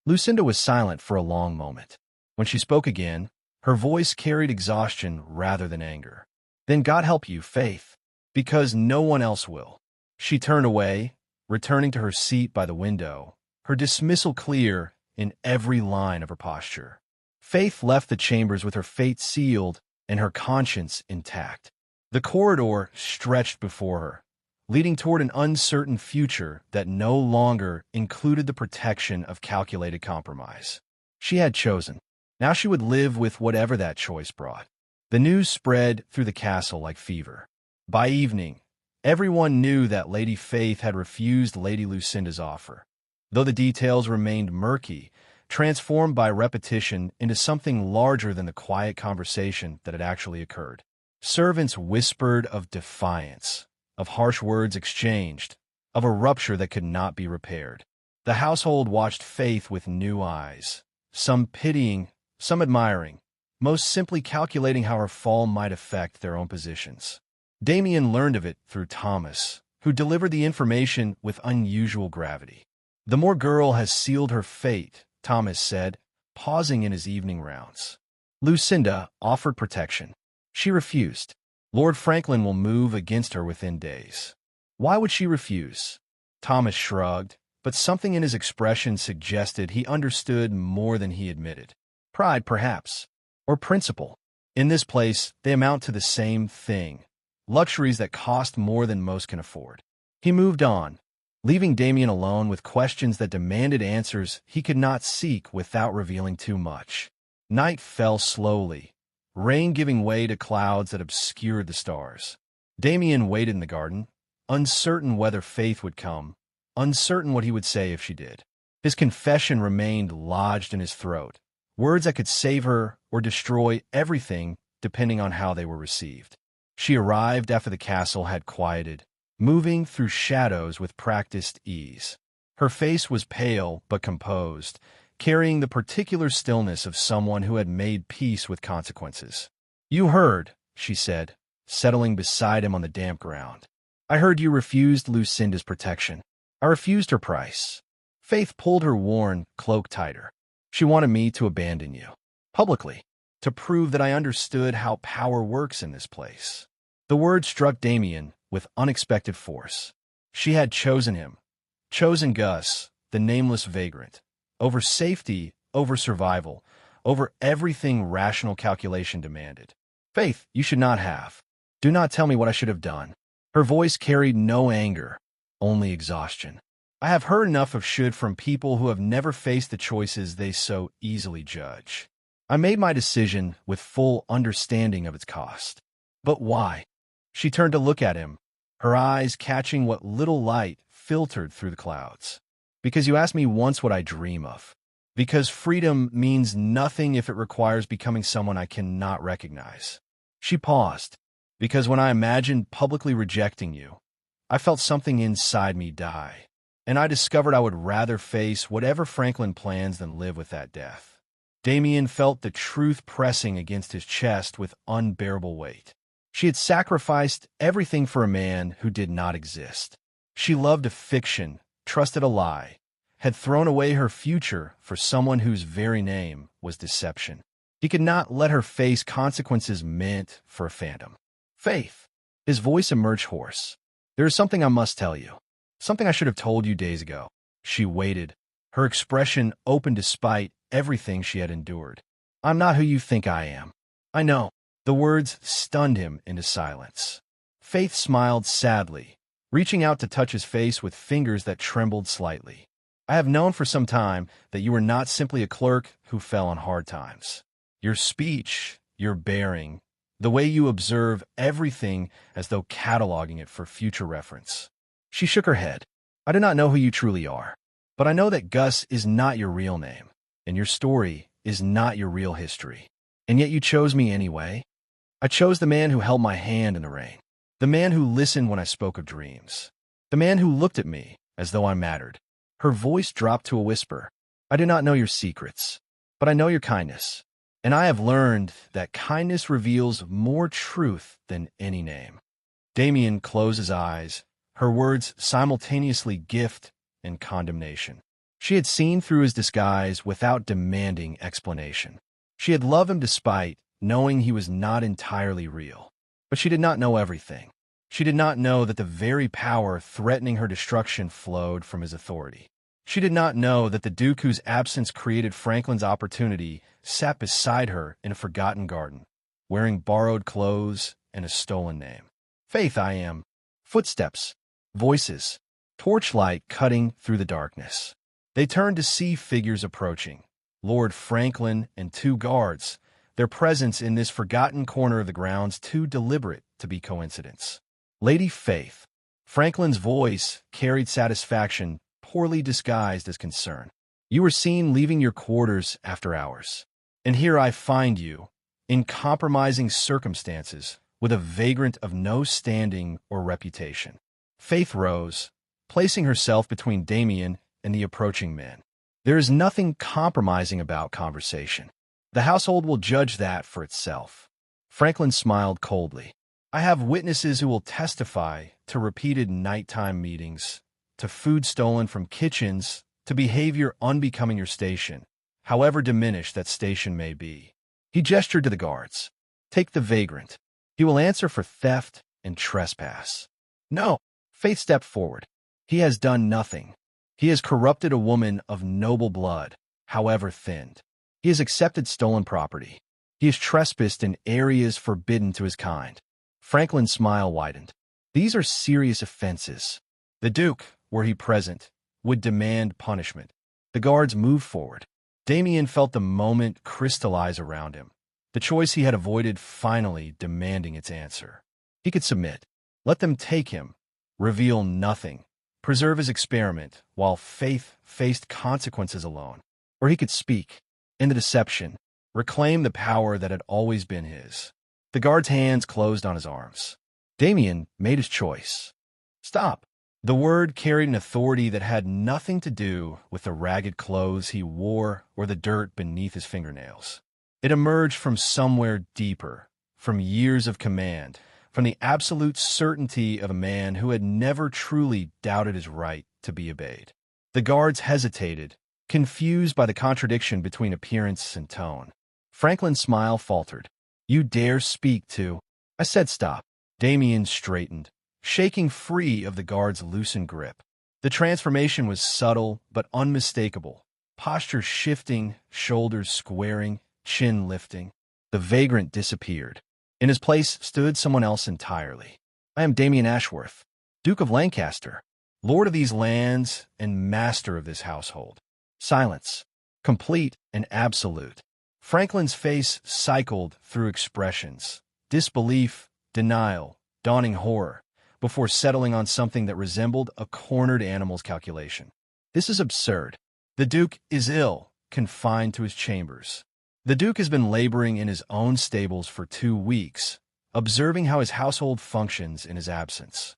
Lucinda was silent for a long moment. When she spoke again, her voice carried exhaustion rather than anger. Then God help you, Faith, because no one else will. She turned away, returning to her seat by the window, her dismissal clear in every line of her posture. Faith left the chambers with her fate sealed and her conscience intact. The corridor stretched before her, leading toward an uncertain future that no longer included the protection of calculated compromise. She had chosen. Now she would live with whatever that choice brought. The news spread through the castle like fever. By evening, everyone knew that Lady Faith had refused Lady Lucinda's offer, though the details remained murky, transformed by repetition into something larger than the quiet conversation that had actually occurred. Servants whispered of defiance, of harsh words exchanged, of a rupture that could not be repaired. The household watched Faith with new eyes, some pitying, some admiring, most simply calculating how her fall might affect their own positions. Damien learned of it through Thomas, who delivered the information with unusual gravity. The Moore girl has sealed her fate, Thomas said, pausing in his evening rounds. Lucinda offered protection. She refused. Lord Franklin will move against her within days. Why would she refuse? Thomas shrugged, but something in his expression suggested he understood more than he admitted. Pride, perhaps, or principle. In this place, they amount to the same thing, luxuries that cost more than most can afford. He moved on, leaving Damien alone with questions that demanded answers he could not seek without revealing too much. Night fell slowly, rain giving way to clouds that obscured the stars. Damien waited in the garden, uncertain whether Faith would come, uncertain what he would say if she did. His confession remained lodged in his throat, words that could save her or destroy everything depending on how they were received. She arrived after the castle had quieted, moving through shadows with practiced ease. Her face was pale but composed, carrying the particular stillness of someone who had made peace with consequences. "You heard," she said, settling beside him on the damp ground. "I heard you refused Lucinda's protection. I refused her price." Faith pulled her worn cloak tighter. "She wanted me to abandon you. Publicly. To prove that I understood how power works in this place." The word struck Damien, with unexpected force. She had chosen him, chosen Gus, the nameless vagrant, over safety, over survival, over everything rational calculation demanded. Faith, you should not have. Do not tell me what I should have done. Her voice carried no anger, only exhaustion. I have heard enough of should from people who have never faced the choices they so easily judge. I made my decision with full understanding of its cost. But why? She turned to look at him, her eyes catching what little light filtered through the clouds. Because you asked me once what I dream of. Because freedom means nothing if it requires becoming someone I cannot recognize. She paused. Because when I imagined publicly rejecting you, I felt something inside me die. And I discovered I would rather face whatever Franklin plans than live with that death. Damien felt the truth pressing against his chest with unbearable weight. She had sacrificed everything for a man who did not exist. She loved a fiction, trusted a lie, had thrown away her future for someone whose very name was deception. He could not let her face consequences meant for a phantom. Faith. His voice emerged hoarse. There is something I must tell you. Something I should have told you days ago. She waited, her expression open despite everything she had endured. I'm not who you think I am. I know. The words stunned him into silence. Faith smiled sadly, reaching out to touch his face with fingers that trembled slightly. I have known for some time that you were not simply a clerk who fell on hard times. Your speech, your bearing, the way you observe everything as though cataloging it for future reference. She shook her head. I do not know who you truly are, but I know that Gus is not your real name, and your story is not your real history. And yet you chose me anyway. I chose the man who held my hand in the rain, the man who listened when I spoke of dreams, the man who looked at me as though I mattered. Her voice dropped to a whisper. I do not know your secrets, but I know your kindness, and I have learned that kindness reveals more truth than any name. Damien closed his eyes, her words simultaneously gift and condemnation. She had seen through his disguise without demanding explanation. She had loved him despite knowing he was not entirely real. But she did not know everything. She did not know that the very power threatening her destruction flowed from his authority. She did not know that the Duke whose absence created Franklin's opportunity sat beside her in a forgotten garden, wearing borrowed clothes and a stolen name. Faith, I am. Footsteps. Voices. Torchlight cutting through the darkness. They turned to see figures approaching. Lord Franklin and two guards, their presence in this forgotten corner of the grounds too deliberate to be coincidence. Lady Faith. Franklin's voice carried satisfaction, poorly disguised as concern. You were seen leaving your quarters after hours. And here I find you, in compromising circumstances, with a vagrant of no standing or reputation. Faith rose, placing herself between Damien and the approaching men. There is nothing compromising about conversation. The household will judge that for itself. Franklin smiled coldly. I have witnesses who will testify to repeated nighttime meetings, to food stolen from kitchens, to behavior unbecoming your station, however diminished that station may be. He gestured to the guards. Take the vagrant. He will answer for theft and trespass. No. Faith stepped forward. He has done nothing. He has corrupted a woman of noble blood, however thinned. He has accepted stolen property. He has trespassed in areas forbidden to his kind. Franklin's smile widened. These are serious offenses. The Duke, were he present, would demand punishment. The guards moved forward. Damien felt the moment crystallize around him, the choice he had avoided finally demanding its answer. He could submit. Let them take him, reveal nothing, preserve his experiment while Faith faced consequences alone. Or he could speak, in the deception, reclaim the power that had always been his. The guard's hands closed on his arms. Damien made his choice. Stop. The word carried an authority that had nothing to do with the ragged clothes he wore or the dirt beneath his fingernails. It emerged from somewhere deeper, from years of command, from the absolute certainty of a man who had never truly doubted his right to be obeyed. The guards hesitated, confused by the contradiction between appearance and tone. Franklin's smile faltered. You dare speak to... I said stop. Damien straightened, shaking free of the guard's loosened grip. The transformation was subtle but unmistakable, posture shifting, shoulders squaring, chin lifting. The vagrant disappeared. In his place stood someone else entirely. I am Damien Ashworth, Duke of Lancaster, lord of these lands and master of this household. Silence, complete and absolute. Franklin's face cycled through expressions: disbelief, denial, dawning horror, before settling on something that resembled a cornered animal's calculation. This is absurd. The Duke is ill, confined to his chambers. The Duke has been laboring in his own stables for 2 weeks, observing how his household functions in his absence.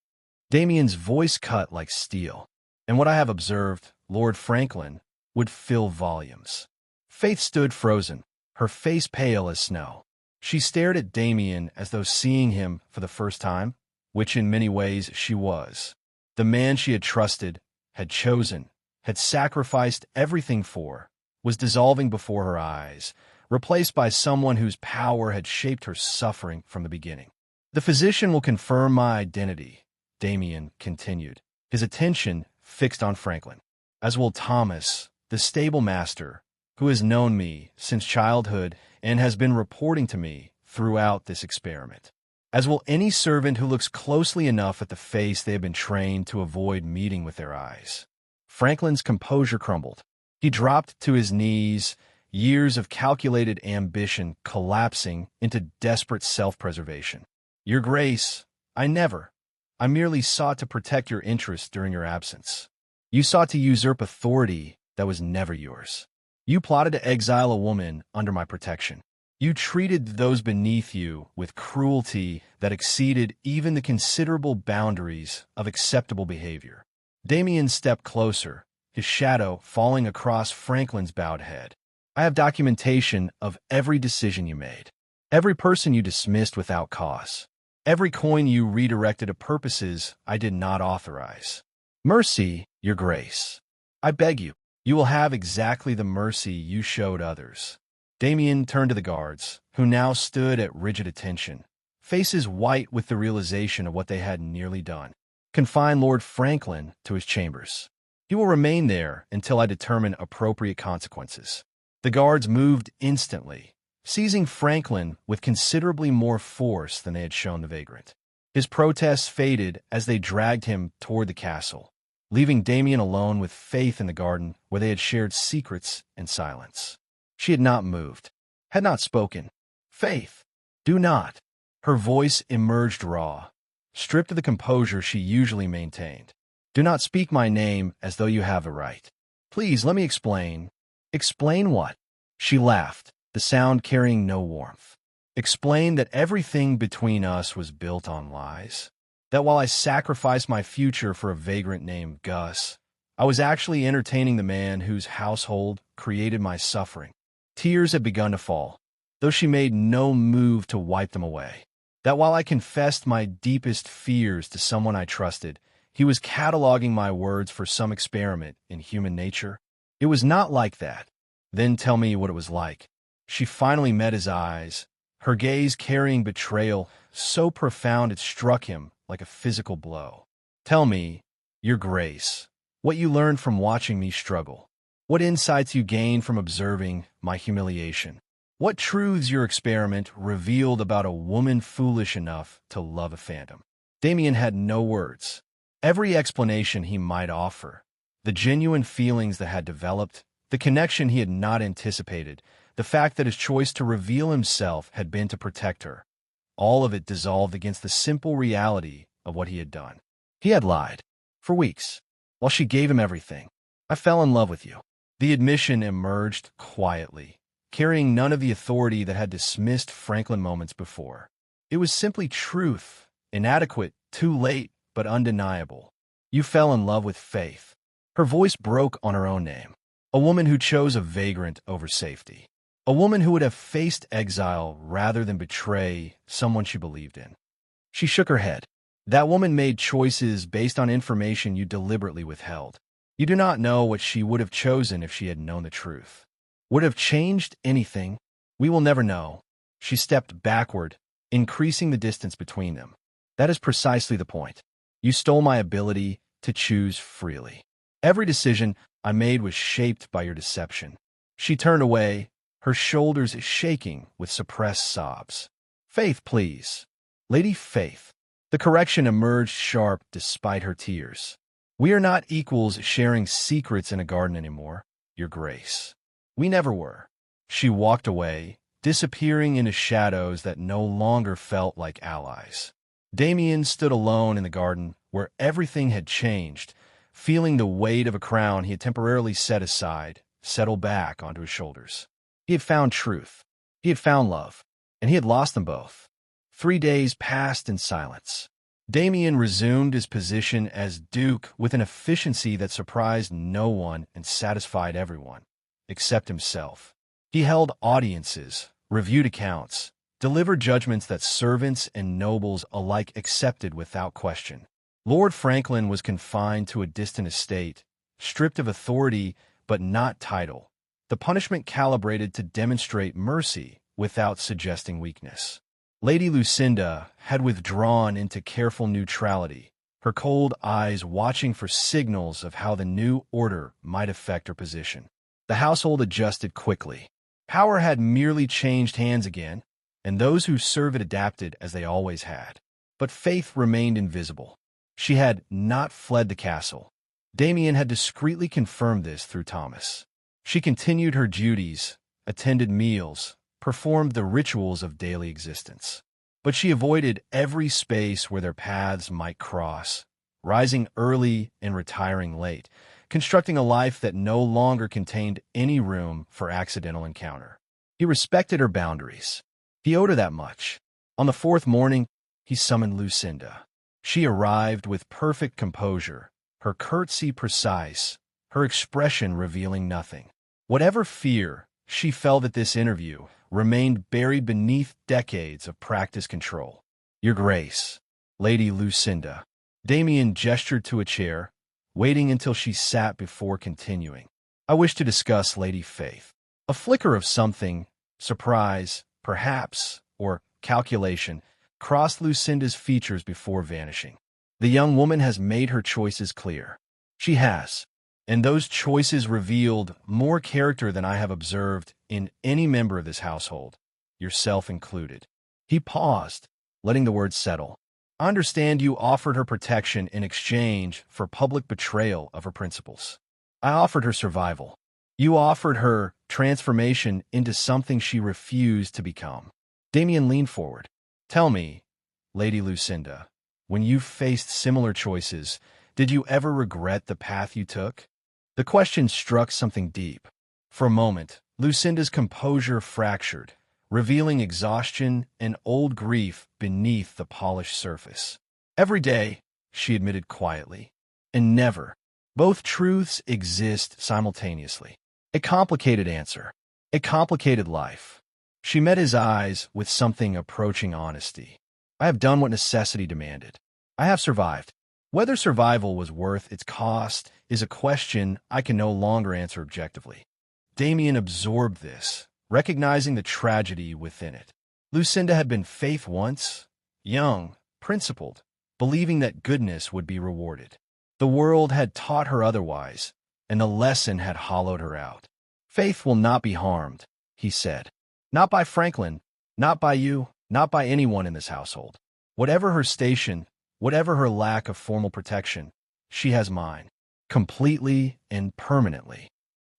Damien's voice cut like steel, and what I have observed, Lord Franklin, would fill volumes. Faith stood frozen, her face pale as snow. She stared at Damien as though seeing him for the first time, which in many ways she was. The man she had trusted, had chosen, had sacrificed everything for, was dissolving before her eyes, replaced by someone whose power had shaped her suffering from the beginning. The physician will confirm my identity, Damien continued, his attention fixed on Franklin, as will Thomas, the stable master, who has known me since childhood and has been reporting to me throughout this experiment. As will any servant who looks closely enough at the face they have been trained to avoid meeting with their eyes. Franklin's composure crumbled. He dropped to his knees, years of calculated ambition collapsing into desperate self-preservation. Your Grace, I merely sought to protect your interests during your absence. You sought to usurp authority that was never yours. You plotted to exile a woman under my protection. You treated those beneath you with cruelty that exceeded even the considerable boundaries of acceptable behavior. Damien stepped closer, his shadow falling across Franklin's bowed head. I have documentation of every decision you made, every person you dismissed without cause, every coin you redirected to purposes I did not authorize. Mercy, Your Grace. I beg you, you will have exactly the mercy you showed others. Damien turned to the guards, who now stood at rigid attention, faces white with the realization of what they had nearly done. Confine Lord Franklin to his chambers. He will remain there until I determine appropriate consequences. The guards moved instantly, seizing Franklin with considerably more force than they had shown the vagrant. His protests faded as they dragged him toward the castle, leaving Damien alone with Faith in the garden where they had shared secrets and silence. She had not moved, had not spoken. Faith, do not. Her voice emerged raw, stripped of the composure she usually maintained. Do not speak my name as though you have a right. Please, let me explain. Explain what? She laughed, the sound carrying no warmth. Explain that everything between us was built on lies. That while I sacrificed my future for a vagrant named Gus, I was actually entertaining the man whose household created my suffering. Tears had begun to fall, though she made no move to wipe them away. That while I confessed my deepest fears to someone I trusted, he was cataloging my words for some experiment in human nature. It was not like that. Then tell me what it was like. She finally met his eyes, her gaze carrying betrayal so profound it struck him like a physical blow. Tell me, Your Grace, what you learned from watching me struggle. What insights you gained from observing my humiliation. What truths your experiment revealed about a woman foolish enough to love a phantom. Damien had no words. Every explanation he might offer, the genuine feelings that had developed, the connection he had not anticipated, the fact that his choice to reveal himself had been to protect her, all of it dissolved against the simple reality of what he had done. He had lied. For weeks, while she gave him everything. I fell in love with you. The admission emerged quietly, carrying none of the authority that had dismissed Franklin moments before. It was simply truth, inadequate, too late, but undeniable. You fell in love with Faith. Her voice broke on her own name. A woman who chose a vagrant over safety. A woman who would have faced exile rather than betray someone she believed in. She shook her head. That woman made choices based on information you deliberately withheld. You do not know what she would have chosen if she had known the truth. Would have changed anything? We will never know. She stepped backward, increasing the distance between them. That is precisely the point. You stole my ability to choose freely. Every decision I made was shaped by your deception. She turned away, her shoulders shaking with suppressed sobs. Faith, please. Lady Faith. The correction emerged sharp despite her tears. We are not equals sharing secrets in a garden anymore, Your Grace. We never were. She walked away, disappearing into shadows that no longer felt like allies. Damien stood alone in the garden where everything had changed, feeling the weight of a crown he had temporarily set aside settle back onto his shoulders. He had found truth. He had found love. And he had lost them both. 3 days passed in silence. Damien resumed his position as Duke with an efficiency that surprised no one and satisfied everyone, except himself. He held audiences, reviewed accounts, delivered judgments that servants and nobles alike accepted without question. Lord Franklin was confined to a distant estate, stripped of authority but not title, the punishment calibrated to demonstrate mercy without suggesting weakness. Lady Lucinda had withdrawn into careful neutrality, her cold eyes watching for signals of how the new order might affect her position. The household adjusted quickly. Power had merely changed hands again, and those who served it adapted as they always had. But Faith remained invisible. She had not fled the castle. Damien had discreetly confirmed this through Thomas. She continued her duties, attended meals, performed the rituals of daily existence. But she avoided every space where their paths might cross, rising early and retiring late, constructing a life that no longer contained any room for accidental encounter. He respected her boundaries. He owed her that much. On the 4th morning, he summoned Lucinda. She arrived with perfect composure, her curtsy precise, her expression revealing nothing. Whatever fear she felt at this interview remained buried beneath decades of practice control. Your Grace, Lady Lucinda. Damien gestured to a chair, waiting until she sat before continuing. I wish to discuss Lady Faith. A flicker of something, surprise, perhaps, or calculation, crossed Lucinda's features before vanishing. The young woman has made her choices clear. She has. And those choices revealed more character than I have observed in any member of this household, yourself included. He paused, letting the words settle. I understand you offered her protection in exchange for public betrayal of her principles. I offered her survival. You offered her transformation into something she refused to become. Damien leaned forward. Tell me, Lady Lucinda, when you faced similar choices, did you ever regret the path you took? The question struck something deep. For a moment, Lucinda's composure fractured, revealing exhaustion and old grief beneath the polished surface. Every day, she admitted quietly, and never. Both truths exist simultaneously. A complicated answer. A complicated life. She met his eyes with something approaching honesty. I have done what necessity demanded. I have survived. Whether survival was worth its cost is a question I can no longer answer objectively. Damien absorbed this, recognizing the tragedy within it. Lucinda had been Faith once, young, principled, believing that goodness would be rewarded. The world had taught her otherwise, and the lesson had hollowed her out. Faith will not be harmed, he said. Not by Franklin, not by you, not by anyone in this household. Whatever her station, whatever her lack of formal protection, she has mine, completely and permanently.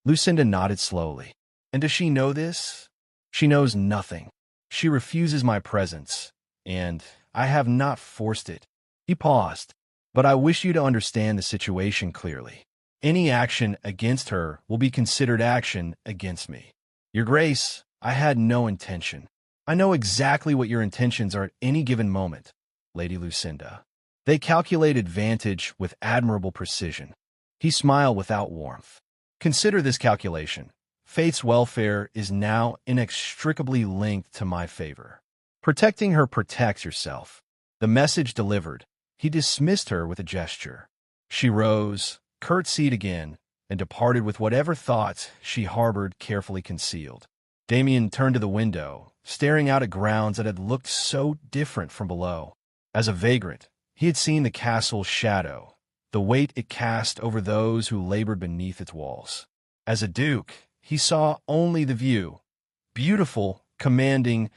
Lucinda nodded slowly. And does she know this? She knows nothing. She refuses my presence, and I have not forced it. He paused. But I wish you to understand the situation clearly. Any action against her will be considered action against me. Your Grace, I had no intention. I know exactly what your intentions are at any given moment, Lady Lucinda. They calculate advantage with admirable precision. He smiled without warmth. Consider this calculation. Faith's welfare is now inextricably linked to my favor. Protecting her protects yourself. The message delivered. He dismissed her with a gesture. She rose, curtsied again, and departed with whatever thoughts she harbored carefully concealed. Damien turned to the window, staring out at grounds that had looked so different from below. As a vagrant, He had seen the castle's shadow, the weight it cast over those who labored beneath its walls. As a duke, he saw only the view, beautiful, commanding,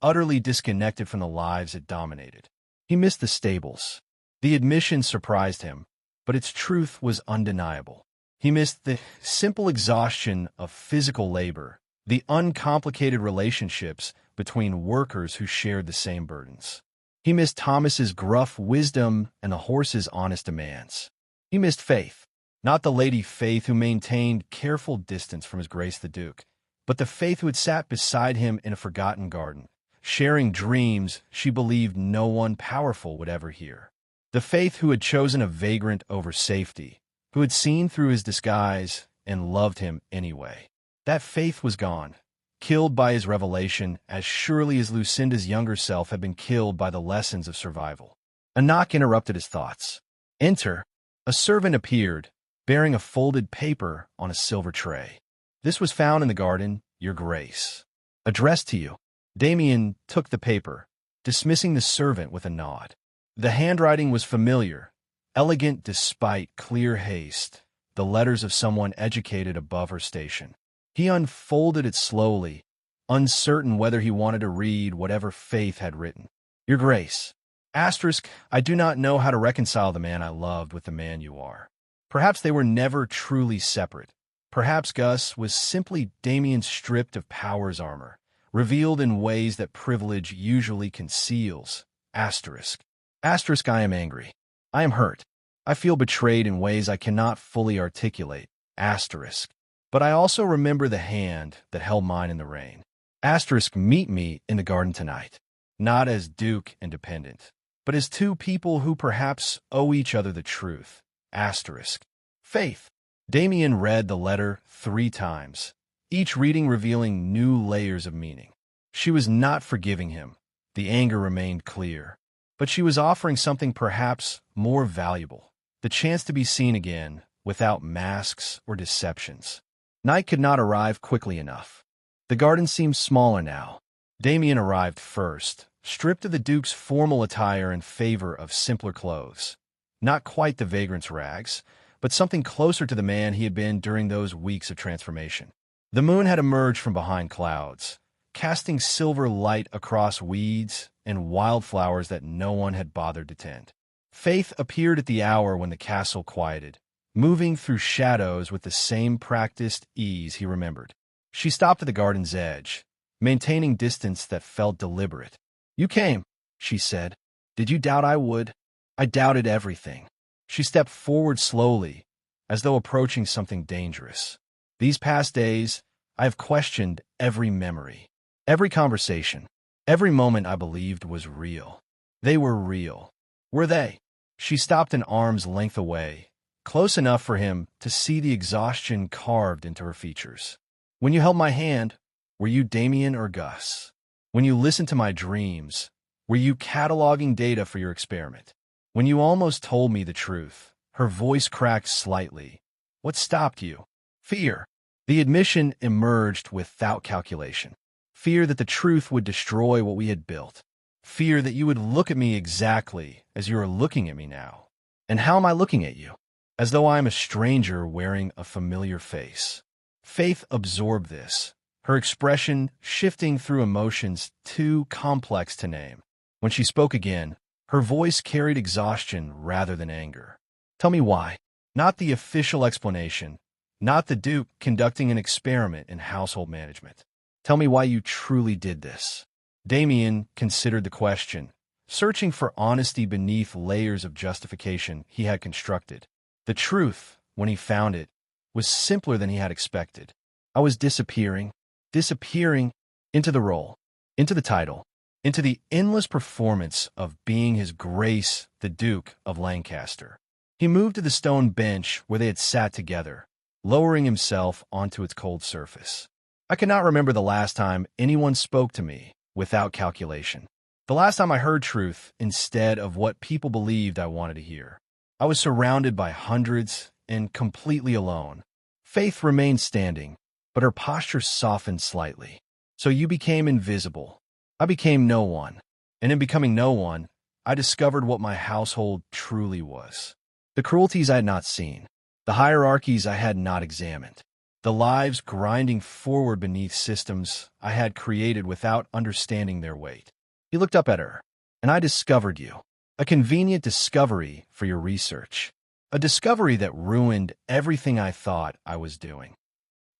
utterly disconnected from the lives it dominated. He missed the stables. The admission surprised him, but its truth was undeniable. He missed the simple exhaustion of physical labor, the uncomplicated relationships between workers who shared the same burdens. He missed Thomas's gruff wisdom and the horse's honest demands. He missed Faith, not the Lady Faith who maintained careful distance from His Grace the Duke, but the Faith who had sat beside him in a forgotten garden, sharing dreams she believed no one powerful would ever hear. The Faith who had chosen a vagrant over safety, who had seen through his disguise and loved him anyway. That Faith was gone, killed by his revelation as surely as Lucinda's younger self had been killed by the lessons of survival. A knock interrupted his thoughts. Enter. A servant appeared, bearing a folded paper on a silver tray. This was found in the garden, Your Grace. Addressed to you. Damien took the paper, dismissing the servant with a nod. The handwriting was familiar, elegant despite clear haste, the letters of someone educated above her station. He unfolded it slowly, uncertain whether he wanted to read whatever Faith had written. Your Grace. Asterisk, I do not know how to reconcile the man I loved with the man you are. Perhaps they were never truly separate. Perhaps Gus was simply Damien stripped of power's armor, revealed in ways that privilege usually conceals. Asterisk. Asterisk, I am angry. I am hurt. I feel betrayed in ways I cannot fully articulate. Asterisk. But I also remember the hand that held mine in the rain. Asterisk, meet me in the garden tonight. Not as Duke and dependent, but as two people who perhaps owe each other the truth. Asterisk. Faith. Damien read the letter 3 times, each reading revealing new layers of meaning. She was not forgiving him. The anger remained clear. But she was offering something perhaps more valuable, the chance to be seen again without masks or deceptions. Night could not arrive quickly enough. The garden seemed smaller now. Damien arrived first, stripped of the Duke's formal attire in favor of simpler clothes. Not quite the vagrant's rags, but something closer to the man he had been during those weeks of transformation. The moon had emerged from behind clouds, casting silver light across weeds and wildflowers that no one had bothered to tend. Faith appeared at the hour when the castle quieted, moving through shadows with the same practiced ease he remembered. She stopped at the garden's edge, maintaining distance that felt deliberate. You came, she said. Did you doubt I would? I doubted everything. She stepped forward slowly, as though approaching something dangerous. These past days, I have questioned every memory, every conversation, every moment I believed was real. They were real. Were they? She stopped an arm's length away, close enough for him to see the exhaustion carved into her features. When you held my hand, were you Damien or Gus? When you listened to my dreams, were you cataloging data for your experiment? When you almost told me the truth, her voice cracked slightly. What stopped you? Fear. The admission emerged without calculation. Fear that the truth would destroy what we had built. Fear that you would look at me exactly as you are looking at me now. And how am I looking at you? As though I am a stranger wearing a familiar face. Faith absorbed this, her expression shifting through emotions too complex to name. When she spoke again, her voice carried exhaustion rather than anger. Tell me why. Not the official explanation, not the Duke conducting an experiment in household management. Tell me why you truly did this. Damien considered the question, searching for honesty beneath layers of justification he had constructed. The truth, when he found it, was simpler than he had expected. I was disappearing into the role, into the title, into the endless performance of being His Grace, the Duke of Lancaster. He moved to the stone bench where they had sat together, lowering himself onto its cold surface. I cannot remember the last time anyone spoke to me without calculation. The last time I heard truth instead of what people believed I wanted to hear. I was surrounded by hundreds and completely alone. Faith remained standing, but her posture softened slightly. So you became invisible. I became no one. And in becoming no one, I discovered what my household truly was. The cruelties I had not seen, the hierarchies I had not examined, the lives grinding forward beneath systems I had created without understanding their weight. He looked up at her, and I discovered you. A convenient discovery for your research. A discovery that ruined everything I thought I was doing.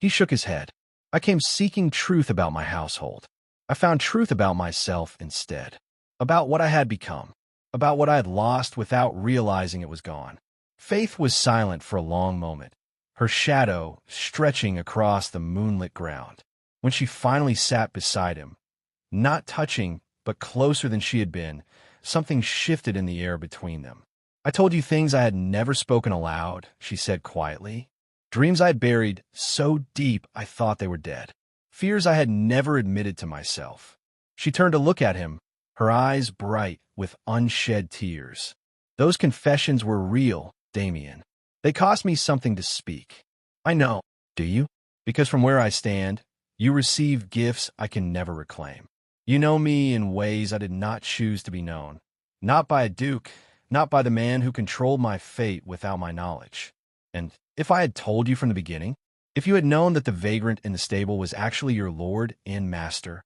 He shook his head. I came seeking truth about my household. I found truth about myself instead. About what I had become. About what I had lost without realizing it was gone. Faith was silent for a long moment, her shadow stretching across the moonlit ground. When she finally sat beside him, not touching, but closer than she had been, something shifted in the air between them. I told you things I had never spoken aloud, she said quietly. Dreams I had buried so deep I thought they were dead. Fears I had never admitted to myself. She turned to look at him, her eyes bright with unshed tears. Those confessions were real, Damien. They cost me something to speak. I know, do you? Because from where I stand, you receive gifts I can never reclaim. You know me in ways I did not choose to be known. Not by a duke, not by the man who controlled my fate without my knowledge. And if I had told you from the beginning, if you had known that the vagrant in the stable was actually your lord and master.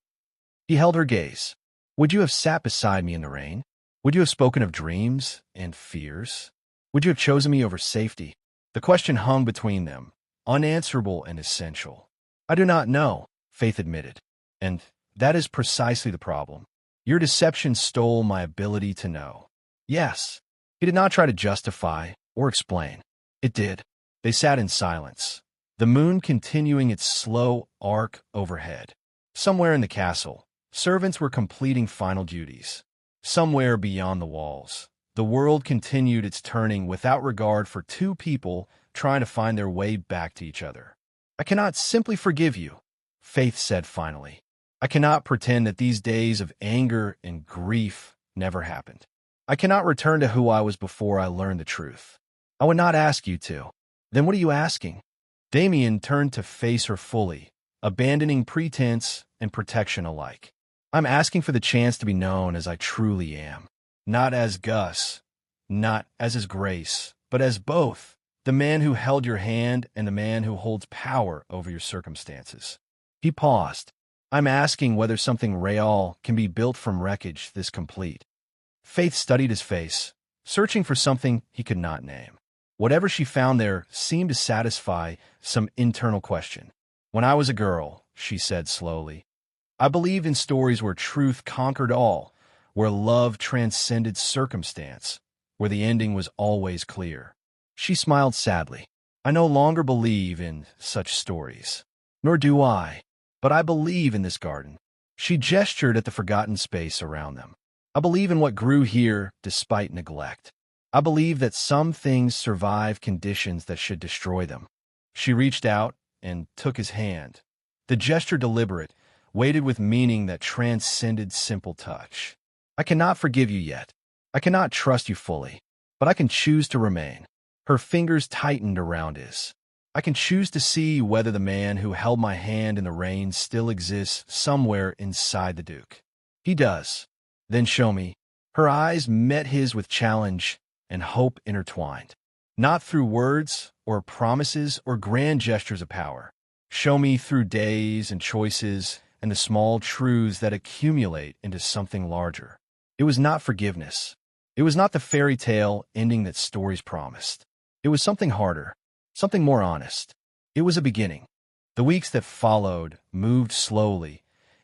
He held her gaze. Would you have sat beside me in the rain? Would you have spoken of dreams and fears? Would you have chosen me over safety? The question hung between them, unanswerable and essential. I do not know, Faith admitted. And that is precisely the problem. Your deception stole my ability to know. Yes. He did not try to justify or explain. It did. They sat in silence, the moon continuing its slow arc overhead. Somewhere in the castle, servants were completing final duties. Somewhere beyond the walls, the world continued its turning without regard for two people trying to find their way back to each other. I cannot simply forgive you, Faith said finally. I cannot pretend that these days of anger and grief never happened. I cannot return to who I was before I learned the truth. I would not ask you to. Then what are you asking? Damien turned to face her fully, abandoning pretense and protection alike. I'm asking for the chance to be known as I truly am. Not as Gus, not as his grace, but as both, the man who held your hand and the man who holds power over your circumstances. He paused. I'm asking whether something real can be built from wreckage this complete. Faith studied his face, searching for something he could not name. Whatever she found there seemed to satisfy some internal question. When I was a girl, she said slowly, I believed in stories where truth conquered all, where love transcended circumstance, where the ending was always clear. She smiled sadly. I no longer believe in such stories. Nor do I. But I believe in this garden. She gestured at the forgotten space around them. I believe in what grew here despite neglect. I believe that some things survive conditions that should destroy them. She reached out and took his hand. The gesture deliberate, weighted with meaning that transcended simple touch. I cannot forgive you yet. I cannot trust you fully. But I can choose to remain. Her fingers tightened around his. I can choose to see whether the man who held my hand in the rain still exists somewhere inside the Duke. He does. Then show me. Her eyes met his with challenge and hope intertwined. Not through words or promises or grand gestures of power. Show me through days and choices and the small truths that accumulate into something larger. It was not forgiveness. It was not the fairy tale ending that stories promised. It was something harder. Something more honest. It was a beginning. The weeks that followed moved slowly,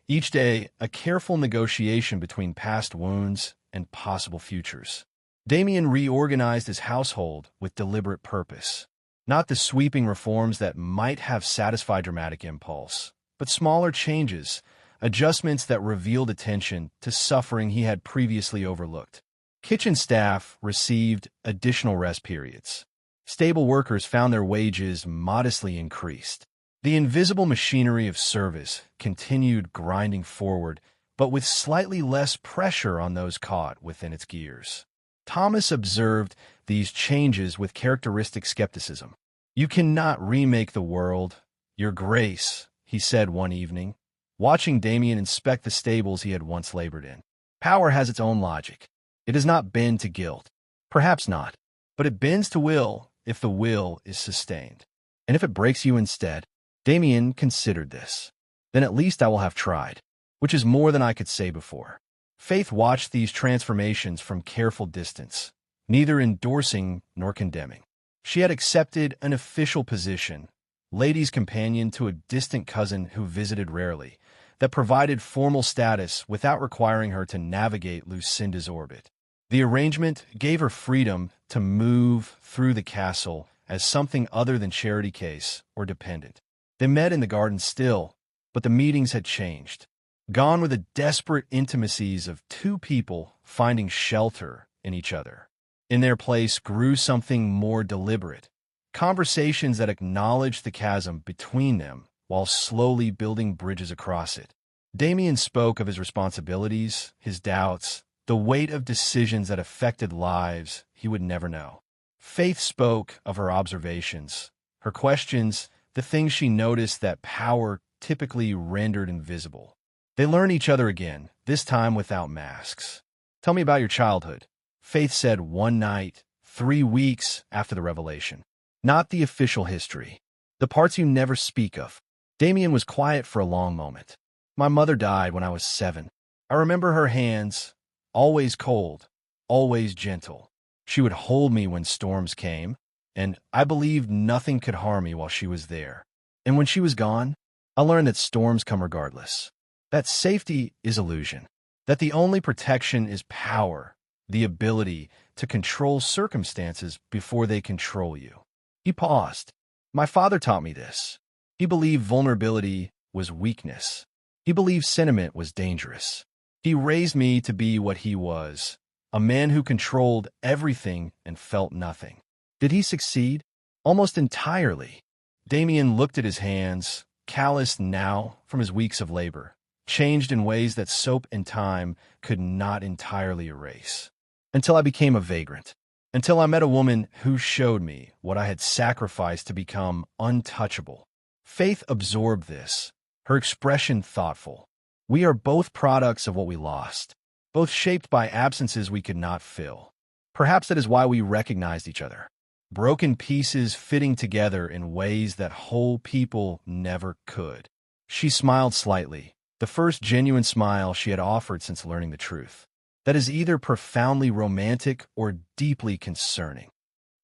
each day a careful negotiation between past wounds and possible futures. Damien reorganized his household with deliberate purpose. Not the sweeping reforms that might have satisfied dramatic impulse, but smaller changes, adjustments that revealed attention to suffering he had previously overlooked. Kitchen staff received additional rest periods. Stable workers found their wages modestly increased. The invisible machinery of service continued grinding forward, but with slightly less pressure on those caught within its gears. Thomas observed these changes with characteristic skepticism. You cannot remake the world, Your Grace, he said one evening, watching Damien inspect the stables he had once labored in. Power has its own logic. It does not bend to guilt. Perhaps not. But it bends to will if the will is sustained. And if it breaks you instead, Damien considered this. Then at least I will have tried, which is more than I could say before. Faith watched these transformations from careful distance, neither endorsing nor condemning. She had accepted an official position, lady's companion to a distant cousin who visited rarely, that provided formal status without requiring her to navigate Lucinda's orbit. The arrangement gave her freedom to move through the castle as something other than charity case or dependent. They met in the garden still, but the meetings had changed. Gone were the desperate intimacies of two people finding shelter in each other. In their place grew something more deliberate, conversations that acknowledged the chasm between them while slowly building bridges across it. Damien spoke of his responsibilities, his doubts, the weight of decisions that affected lives he would never know. Faith spoke of her observations, her questions, the things she noticed that power typically rendered invisible. They learned each other again, this time without masks. "Tell me about your childhood," Faith said one night, 3 weeks after the revelation. "Not the official history. The parts you never speak of." Damien was quiet for a long moment. "My mother died when I was 7. I remember her hands, always cold, always gentle. She would hold me when storms came, and I believed nothing could harm me while she was there. And when she was gone, I learned that storms come regardless. That safety is illusion. That the only protection is power, the ability to control circumstances before they control you." He paused. "My father taught me this. He believed vulnerability was weakness. He believed sentiment was dangerous. He raised me to be what he was, a man who controlled everything and felt nothing." Did he succeed? Almost entirely. Damien looked at his hands, calloused now from his weeks of labor, changed in ways that soap and time could not entirely erase. Until I became a vagrant. Until I met a woman who showed me what I had sacrificed to become untouchable. Faith absorbed this, her expression thoughtful. We are both products of what we lost, both shaped by absences we could not fill. Perhaps that is why we recognized each other. Broken pieces fitting together in ways that whole people never could. She smiled slightly, the first genuine smile she had offered since learning the truth. That is either profoundly romantic or deeply concerning.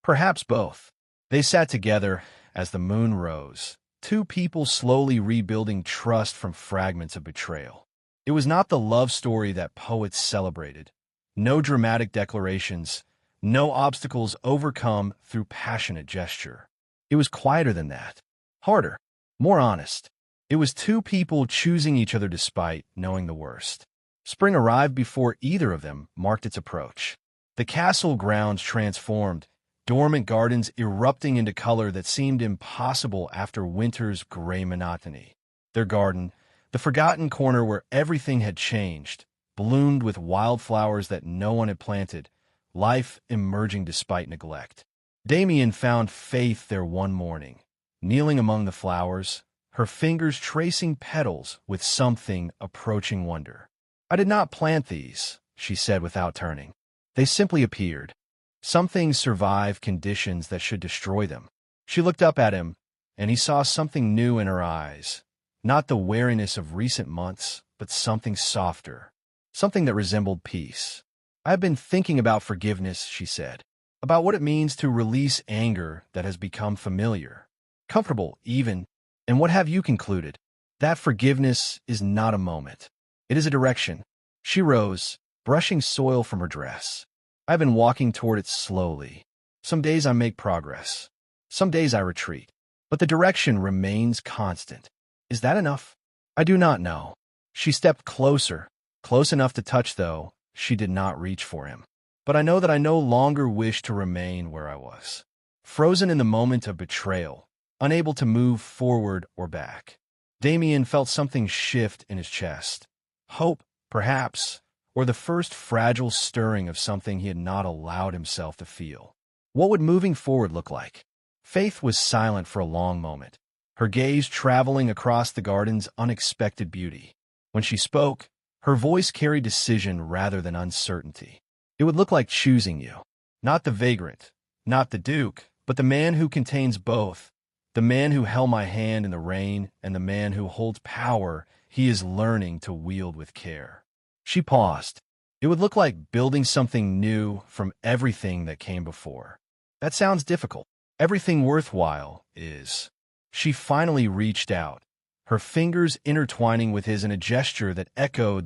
Perhaps both. They sat together as the moon rose, two people slowly rebuilding trust from fragments of betrayal. It was not the love story that poets celebrated. No dramatic declarations, no obstacles overcome through passionate gesture. It was quieter than that, harder, more honest. It was two people choosing each other despite knowing the worst. Spring arrived before either of them marked its approach. The castle grounds transformed, dormant gardens erupting into color that seemed impossible after winter's gray monotony. Their garden, the forgotten corner where everything had changed, bloomed with wildflowers that no one had planted, life emerging despite neglect. Damien found Faith there one morning, kneeling among the flowers, her fingers tracing petals with something approaching wonder. "I did not plant these," she said without turning. "They simply appeared. Some things survive conditions that should destroy them." She looked up at him, and he saw something new in her eyes. Not the wariness of recent months, but something softer, something that resembled peace. "I have been thinking about forgiveness," she said, "about what it means to release anger that has become familiar, comfortable even, and what have you concluded? That forgiveness is not a moment. It is a direction." She rose, brushing soil from her dress. "I have been walking toward it slowly. Some days I make progress. Some days I retreat. But the direction remains constant. Is that enough? I do not know." She stepped closer, close enough to touch, though she did not reach for him. "But I know that I no longer wish to remain where I was, frozen in the moment of betrayal, unable to move forward or back." Damien felt something shift in his chest. Hope, perhaps, or the first fragile stirring of something he had not allowed himself to feel. What would moving forward look like? Faith was silent for a long moment, her gaze traveling across the garden's unexpected beauty. When she spoke, her voice carried decision rather than uncertainty. It would look like choosing you. Not the vagrant, not the duke, but the man who contains both. The man who held my hand in the rain, and the man who holds power he is learning to wield with care. She paused. It would look like building something new from everything that came before. That sounds difficult. Everything worthwhile is. She finally reached out, her fingers intertwining with his in a gesture that echoed